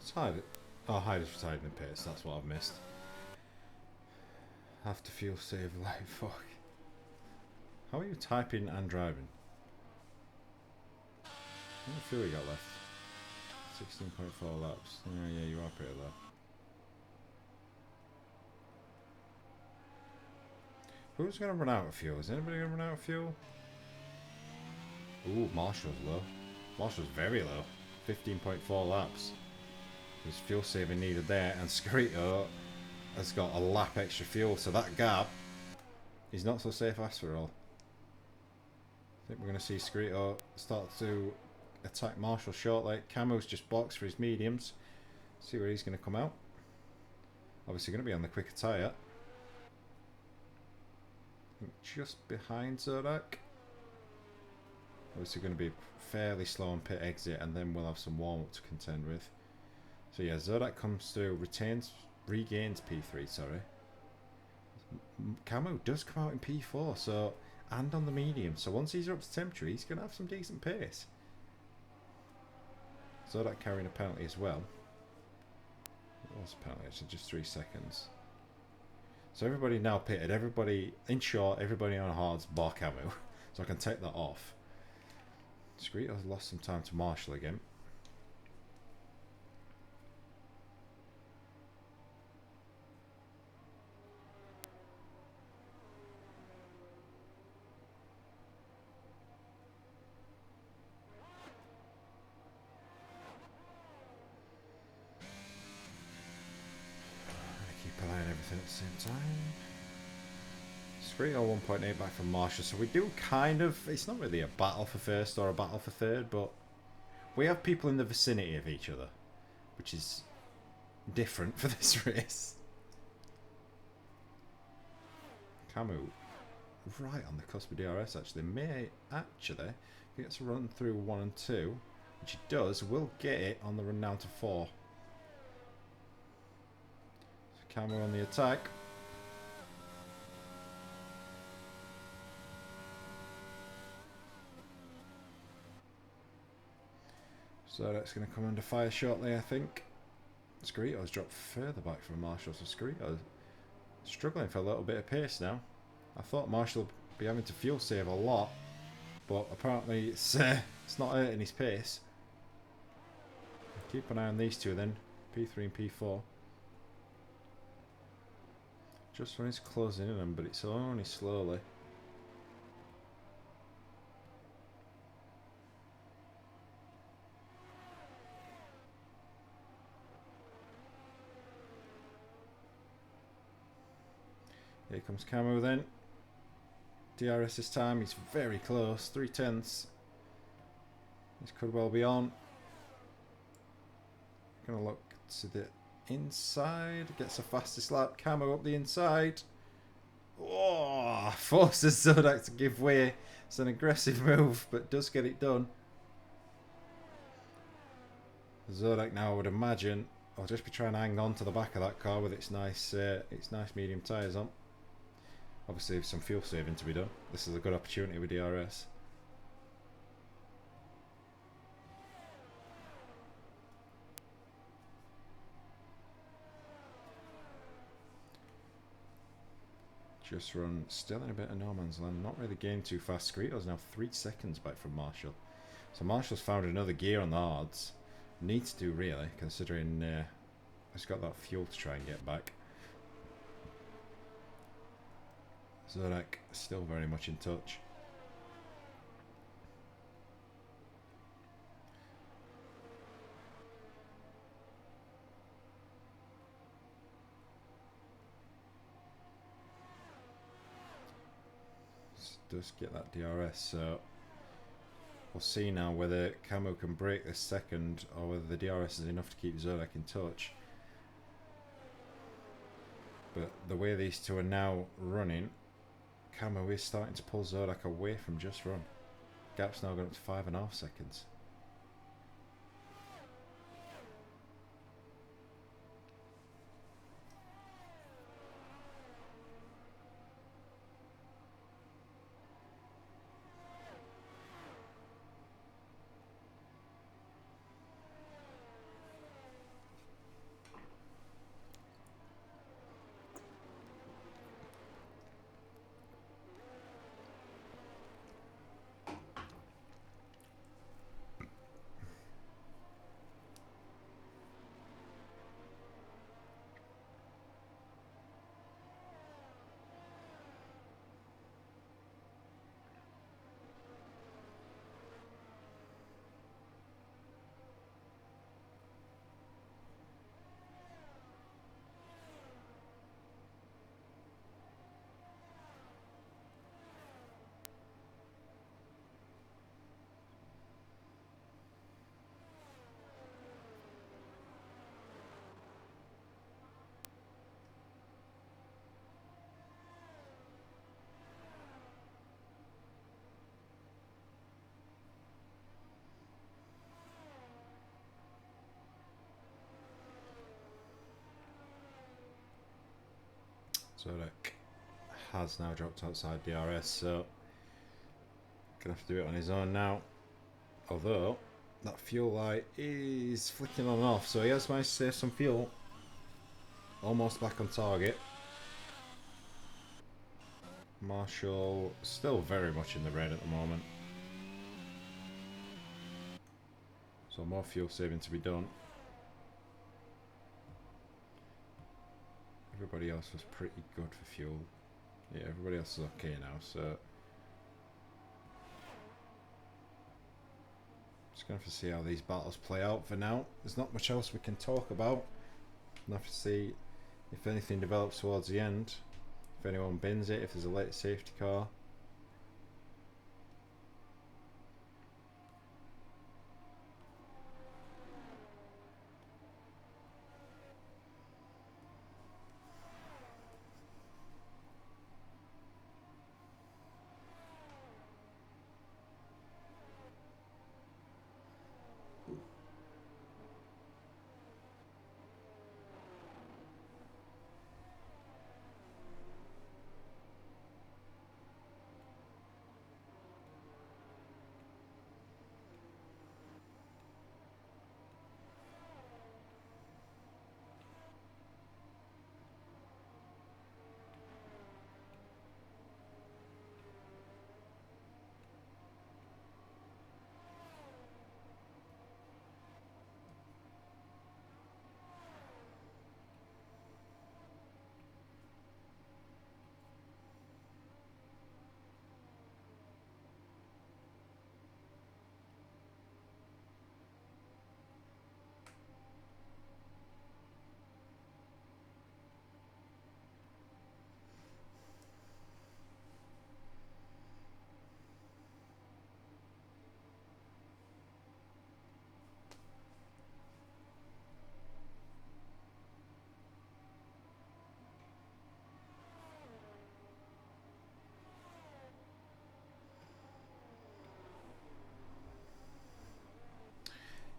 Speaker 1: It's Heide. Oh, Heide's retired in pace. That's what I've missed. Have to fuel save like fuck. How are you typing and driving? How much fuel you got left? 16.4 laps. Yeah, you are pretty low. Who's going to run out of fuel? Is anybody going to run out of fuel? Ooh, Marshall's low. Marshall's very low. 15.4 laps. There's fuel saving needed there, and Scarito has got a lap extra fuel, so that gap is not so safe after all. I think we're going to see Scarito start to attack Marshall shortly. Camo's just boxed for his mediums. See where he's going to come out. Obviously going to be on the quicker tyre. Just behind Zodiac. Obviously going to be fairly slow on pit exit, and then we'll have some warm-up to contend with. So yeah, Zodiac comes through, regains P3, sorry. Camo does come out in P4, so, and on the medium, so once he's up to temperature, he's going to have some decent pace. Zodiac carrying a penalty as well. What was the penalty? Actually, just 3 seconds. So everybody now pitted. Everybody, in short, everybody on hards bar camo. So I can take that off. Screeto's lost some time to Marshall again. Keep an eye on everything at the same time. Screeto 1.8 back from Marshall. So we do kind of... It's not really a battle for first or a battle for third, but we have people in the vicinity of each other, which is different for this race. Camu, right on the cusp of DRS actually. May actually, if he gets a run through 1 and 2, which he does, will get it on the run down to 4. So Camu on the attack. So that's going to come under fire shortly, I think. Screeto's dropped further back from Marshall, so Screeto's struggling for a little bit of pace now. I thought Marshall would be having to fuel save a lot, but apparently it's not hurting his pace. Keep an eye on these two then, P3 and P4. Just when it's closing in on, but it's only slowly. Here comes Camo then. DRS this time, he's very close, 3/10. This could well be on. Gonna look to the inside, gets a fastest lap. Camo up the inside. Oh, forces Zodak to give way. It's an aggressive move, but does get it done. Zodak now, I would imagine, will just be trying to hang on to the back of that car with its nice medium tyres on. Obviously, some fuel saving to be done. This is a good opportunity with DRS. Just run, still in a bit of no man's land. Not really going too fast. Screeto's now 3 seconds back from Marshall. So Marshall's found another gear on the hards. Needs to really, considering he's got that fuel to try and get back. Zodak still very much in touch. Does get that DRS, so we'll see now whether Camo can break this second or whether the DRS is enough to keep Zodak in touch. But the way these two are now running, Camo is starting to pull Zodak away from just run. Gap's now gone up to 5.5 seconds. Zodak has now dropped outside DRS, so gonna have to do it on his own now. Although that fuel light is flicking on and off, so he has managed to save some fuel. Almost back on target. Marshall still very much in the red at the moment. So more fuel saving to be done. Everybody else was pretty good for fuel. Yeah, everybody else is okay now, so just going to have to see how these battles play out for now. There's not much else we can talk about. We'll have to see if anything develops towards the end. If anyone bins it, if there's a late safety car.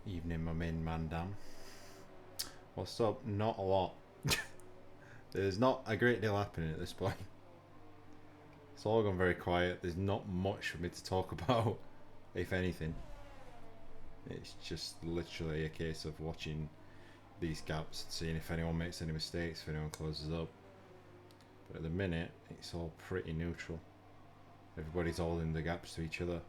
Speaker 1: Evening, my main man down. What's up? Not a lot. There's not a great deal happening at this point. It's all gone very quiet. There's not much for me to talk about, if anything. It's just literally a case of watching these gaps, seeing if anyone makes any mistakes, if anyone closes up. But at the minute, it's all pretty neutral. Everybody's holding the gaps to each other.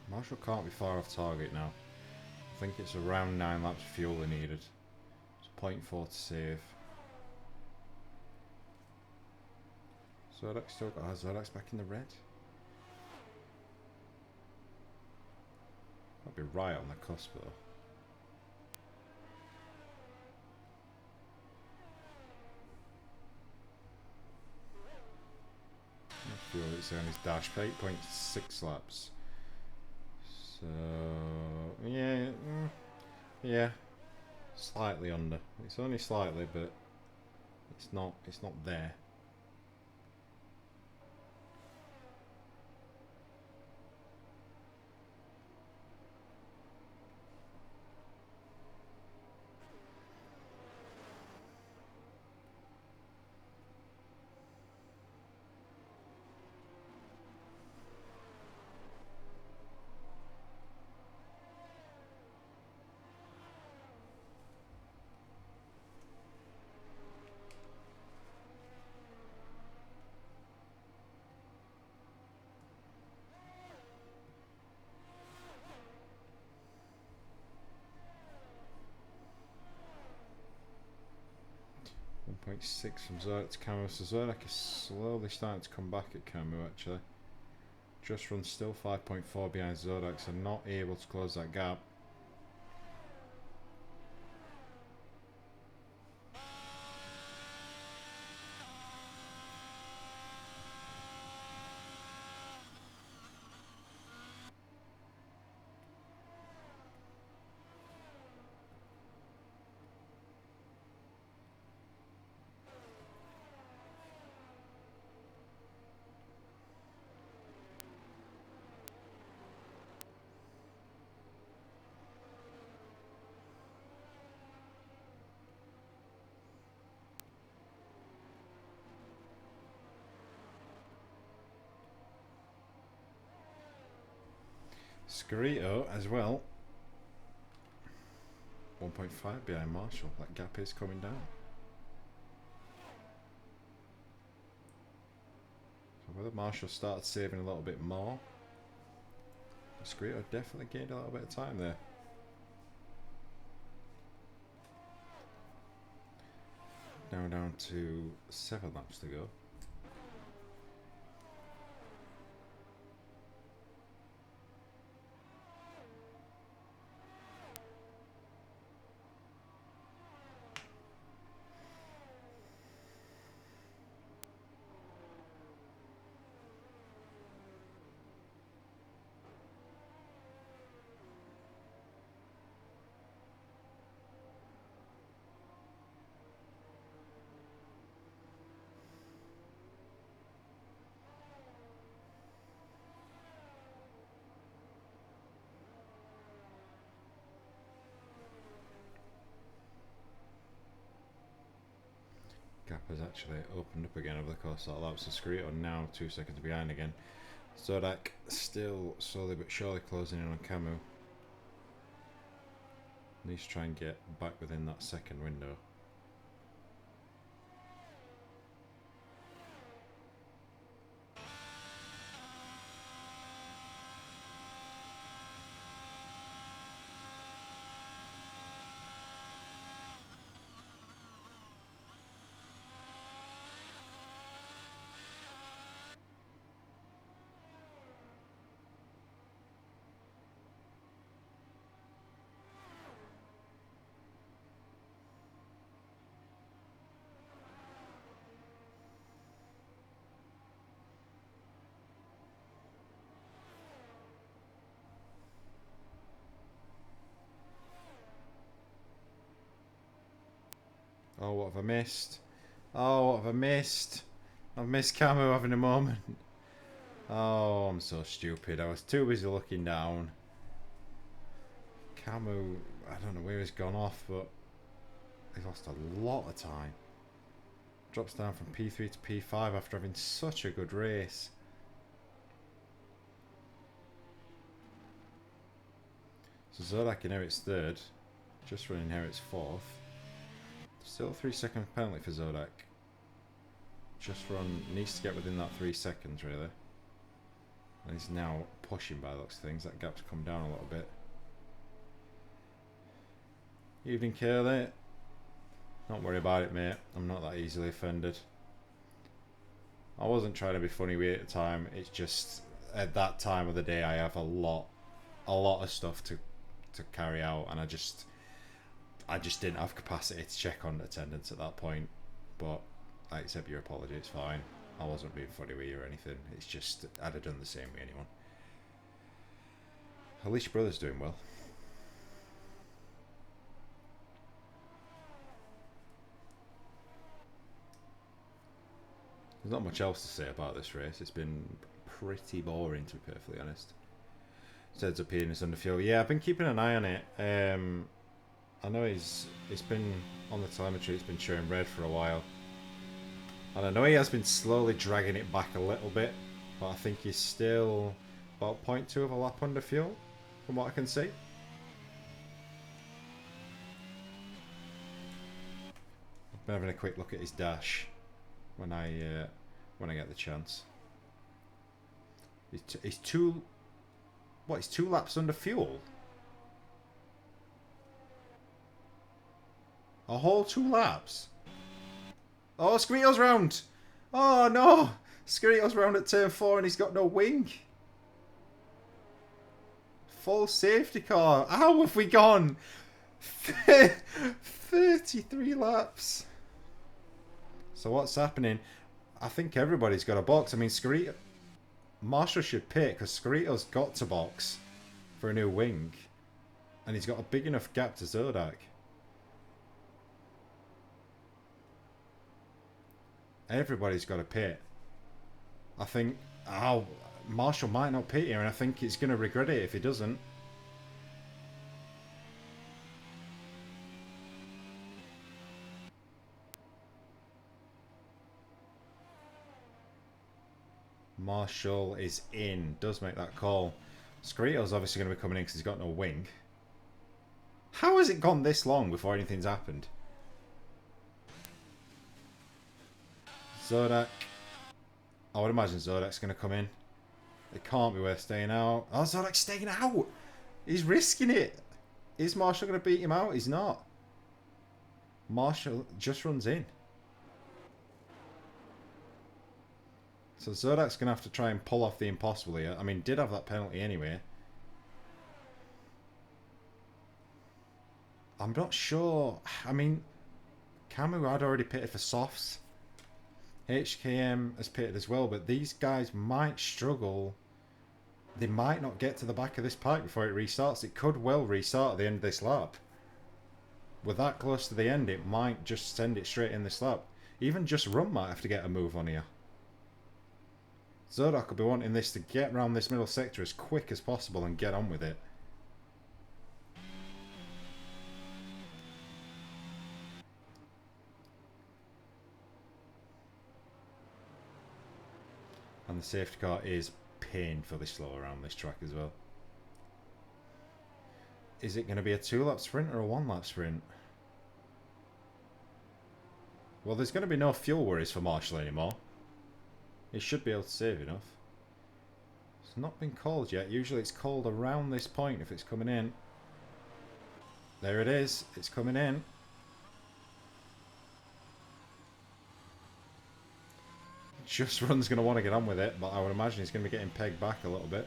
Speaker 1: Marshall can't be far off target now. I think it's around 9 laps of fuel they needed. It's 0.4 to save. Zodak's still got Zodak's back in the red. That'd be right on the cusp though. Fuel it's on his dash for 8.6 laps. So yeah, slightly under. It's only slightly, but it's not there. .6 from Zodak to Camu, so Zodak is slowly starting to come back at Camu actually. Just Run still 5.4 behind Zodak, so not able to close that gap. Scarito as well. 1.5 behind Marshall. That gap is coming down. So whether Marshall started saving a little bit more. Scarito definitely gained a little bit of time there. Now down to 7 laps to go. Gap has actually opened up again over the course of that lap. So Scarito now 2 seconds behind again. Zodak still slowly but surely closing in on Camus. Needs to try and get back within that second window. Oh, what have I missed? Oh, what have I missed? I've missed Camus having a moment. Oh, I'm so stupid. I was too busy looking down. Camus, I don't know where he's gone off, but he's lost a lot of time. Drops down from P3 to P5 after having such a good race. So Zodak inherits third. Just Run inherits fourth. Still a 3 second penalty for Zodak. Just Run needs to get within that 3 seconds really. And he's now pushing by those things. That gap's come down a little bit. Evening Curly. Don't worry about it, mate. I'm not that easily offended. I wasn't trying to be funny with it at the time. It's just at that time of the day I have a lot of stuff to carry out, and I just didn't have capacity to check on attendance at that point. But I accept your apology. It's fine. I wasn't being funny with you or anything. It's just I'd have done the same with anyone. At least your brother's doing well. There's not much else to say about this race. It's been pretty boring, to be perfectly honest. Zed's appearing as under fuel. Yeah, I've been keeping an eye on it. I know it's been on the telemetry. It's been showing red for a while. And I know he has been slowly dragging it back a little bit, but I think he's still about 0.2 of a lap under fuel, from what I can see. I've been having a quick look at his dash when I get the chance. He's two laps under fuel? A whole 2 laps? Oh, Scarito's round! Oh no! Scarito's round at turn 4 and he's got no wing. Full safety car. How have we gone? 33 laps. So what's happening? I think everybody's got a box. I mean, Scarito... Marshall should pit because Scarito's got to box for a new wing. And he's got a big enough gap to Zodak. Everybody's got to pit. I think... Oh, Marshall might not pit here and I think he's going to regret it if he doesn't. Marshall is in. Does make that call. Scarito's obviously going to be coming in because he's got no wing. How has it gone this long before anything's happened? Zodak. I would imagine Zodak's going to come in. It can't be worth staying out. Oh, Zodak's staying out! He's risking it! Is Marshall going to beat him out? He's not. Marshall just runs in. So Zodak's going to have to try and pull off the impossible here. I mean, did have that penalty anyway. I'm not sure. I mean, Camus had already pitted for softs. HKM has pitted as well, but these guys might struggle. They might not get to the back of this pipe before it restarts. It could well restart at the end of this lap. With that close to the end, it might just send it straight in this lap. Even Just Run might have to get a move on here. Zodak will be wanting this to get around this middle sector as quick as possible and get on with it. And the safety car is painfully slow around this track as well. Is it going to be a 2-lap sprint or a 1-lap sprint? Well, there's going to be no fuel worries for Marshall anymore. He should be able to save enough. It's not been called yet. Usually it's called around this point if it's coming in. There it is. It's coming in. Just Run's going to want to get on with it, but I would imagine he's going to be getting pegged back a little bit.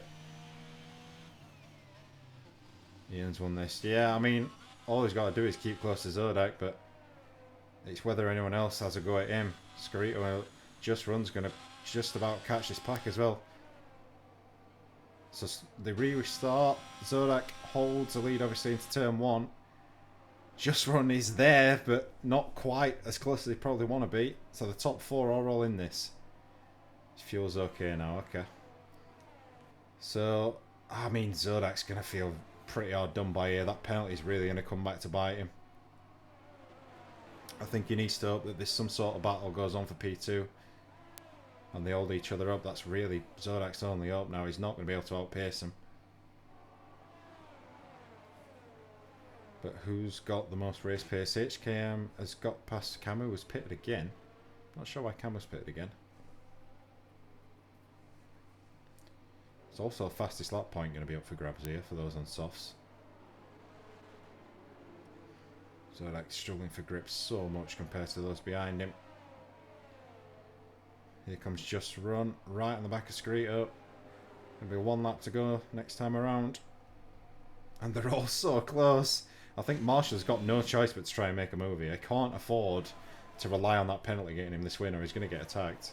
Speaker 1: Ian's won this. Yeah, I mean, all he's got to do is keep close to Zodak, but it's whether anyone else has a go at him. Scarito Just Run's going to just about catch this pack as well. So they restart. Zodak holds the lead obviously into turn 1. Just Run is there, but not quite as close as they probably want to be. So the top 4 are all in this. Fuel's okay now, okay. So, I mean, Zodak's going to feel pretty hard done by here. That penalty's really going to come back to bite him. I think he needs to hope that there's some sort of battle goes on for P2. And they hold each other up. That's really Zodak's only hope now. He's not going to be able to outpace him. But who's got the most race pace? HKM has got past Camus, was pitted again. Not sure why Camus pitted again. It's also a fastest lap point going to be up for grabs here for those on softs. Zodak's struggling for grip so much compared to those behind him. Here comes Just Run, right on the back of Scarito. Going to be 1 lap to go next time around. And they're all so close. I think Marshall's got no choice but to try and make a move here. He can't afford to rely on that penalty getting him this win or he's going to get attacked.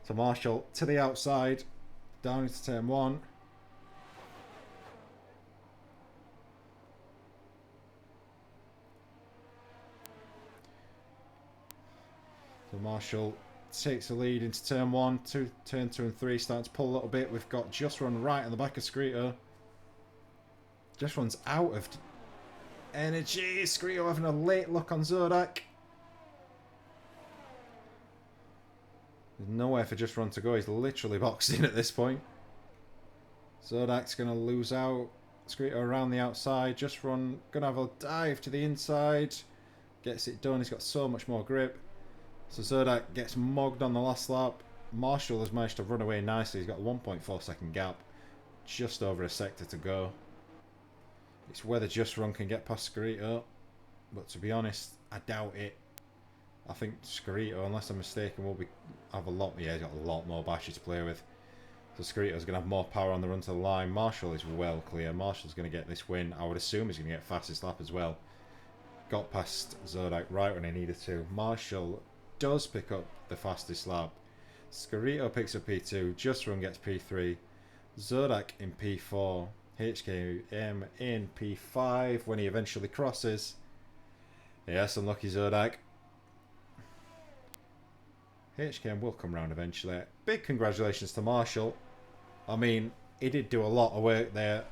Speaker 1: So Marshall to the outside. Down into turn 1. So Marshall takes the lead into turn 1. Turn 2 and 3 starting to pull a little bit. We've got Just Run right on the back of Scarito. Just Run's out of energy. Scarito having a late look on Zodak. There's nowhere for Just Run to go. He's literally boxed in at this point. Zodak's going to lose out. Scarito around the outside. Just Run going to have a dive to the inside. Gets it done. He's got so much more grip. So Zodak gets mogged on the last lap. Marshall has managed to run away nicely. He's got a 1.4 second gap. Just over a sector to go. It's whether Just Run can get past Scarito. But to be honest, I doubt it. I think Scarito, unless I'm mistaken, will have a lot. Yeah, he's got a lot more bashes to play with. So Scarito's going to have more power on the run to the line. Marshall is well clear. Marshall's going to get this win. I would assume he's going to get fastest lap as well. Got past Zodak right when he needed to. Marshall does pick up the fastest lap. Scarito picks up P2. Just Run gets P3. Zodak in P4. HKM in P5 when he eventually crosses. Yes, unlucky Zodak. HKM will come round eventually. Big congratulations to Marshall. I mean, he did do a lot of work there.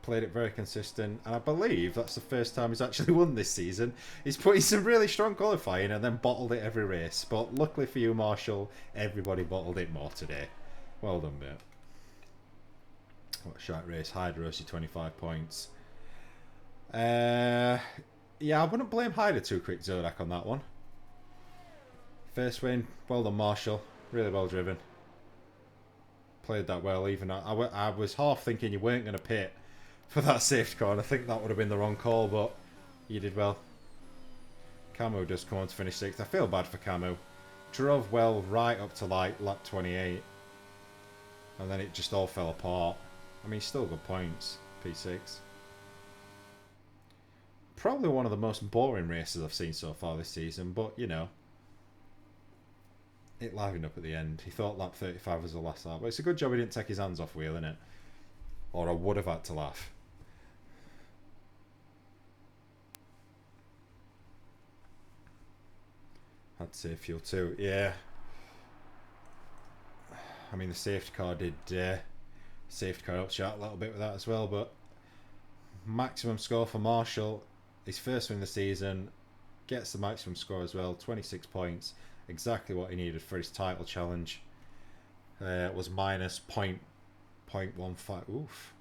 Speaker 1: Played it very consistent. And I believe that's the first time he's actually won this season. He's put in some really strong qualifying and then bottled it every race. But luckily for you, Marshall, everybody bottled it more today. Well done, mate. What a shite race. Hyde Rossi 25 points. Yeah, I wouldn't blame Hyder too quick Zodak on that one. First win, well done Marshall. Really well driven. Played that well, even I was half thinking you weren't going to pit for that safety car, and I think that would have been the wrong call, but you did well. Camo does come on to finish 6th. I feel bad for Camo. Drove well right up to like lap 28, and then it just all fell apart. I mean, still good points, P6. Probably one of the most boring races I've seen so far this season, but you know, it livened up at the end. He thought lap 35 was the last lap, but it's a good job he didn't take his hands off wheel, isn't it? Or I would have had to laugh. Had to save fuel too, yeah. I mean, the safety car did safety car outshot a little bit with that as well, but maximum score for Marshall, his first win of the season, gets the maximum score as well, 26 points, exactly what he needed for his title challenge. It was minus 0.15, oof.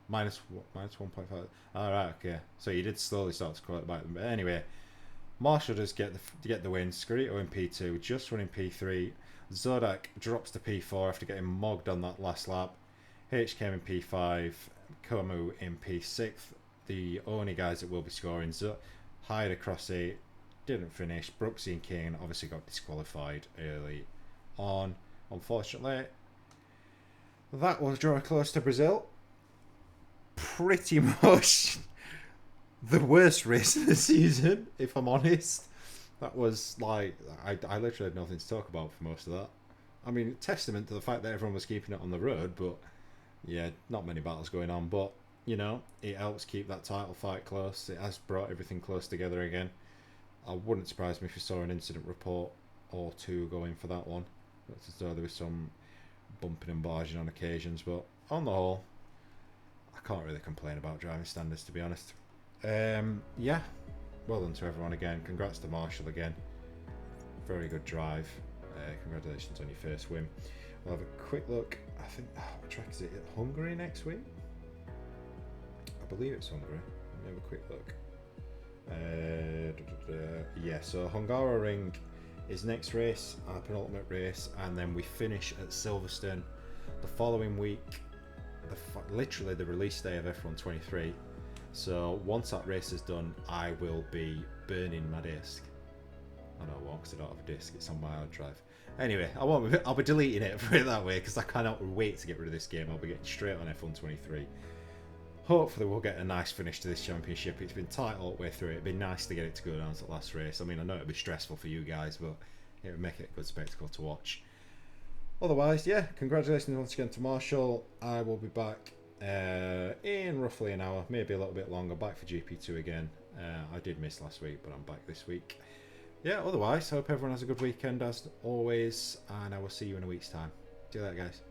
Speaker 1: Minus 1.5. Alright, okay. So you did slowly start to quote back. But anyway, Marshall does get the win. Scarito in P2, just running P3. Zodak drops to P4 after getting mogged on that last lap. H came in P5. Komu in P6. The only guys that will be scoring. Hyde across 8. Didn't finish. Brooksy and King obviously got disqualified early on. Unfortunately, that was draw close to Brazil. Pretty much the worst race of the season, if I'm honest. That was like, I literally had nothing to talk about for most of that. I mean, testament to the fact that everyone was keeping it on the road, but yeah, not many battles going on. But you know, it helps keep that title fight close. It has brought everything close together again. I wouldn't surprise me if we saw an incident report or two going for that one. It's as though there was some bumping and barging on occasions, but on the whole, I can't really complain about driving standards, to be honest. Yeah, well done to everyone again. Congrats to Marshall again. Very good drive. Congratulations on your first win. We'll have a quick look. I think, what track is it? Hungary next week? I believe it's Hungary. Let me have a quick look. Yeah, so Hungaroring is next race, our penultimate race, and then we finish at Silverstone the following week. Literally the release day of F1 23. So once that race is done, I will be burning my disc. I know I won't, because I don't have a disc. It's on my hard drive. Anyway, I'll be deleting it, put it that way, because I cannot wait to get rid of this game. I'll be getting straight on F1 23. Hopefully we'll get a nice finish to this championship. It's been tight all the way through. It'd be nice to get it to go down to the last race. I mean, I know it'd be stressful for you guys, but it would make it a good spectacle to watch. Otherwise, yeah, congratulations once again to Marshall. I will be back in roughly an hour, maybe a little bit longer, back for GP2 again. I did miss last week, but I'm back this week. Yeah, otherwise, hope everyone has a good weekend as always, and I will see you in a week's time. See you later, guys.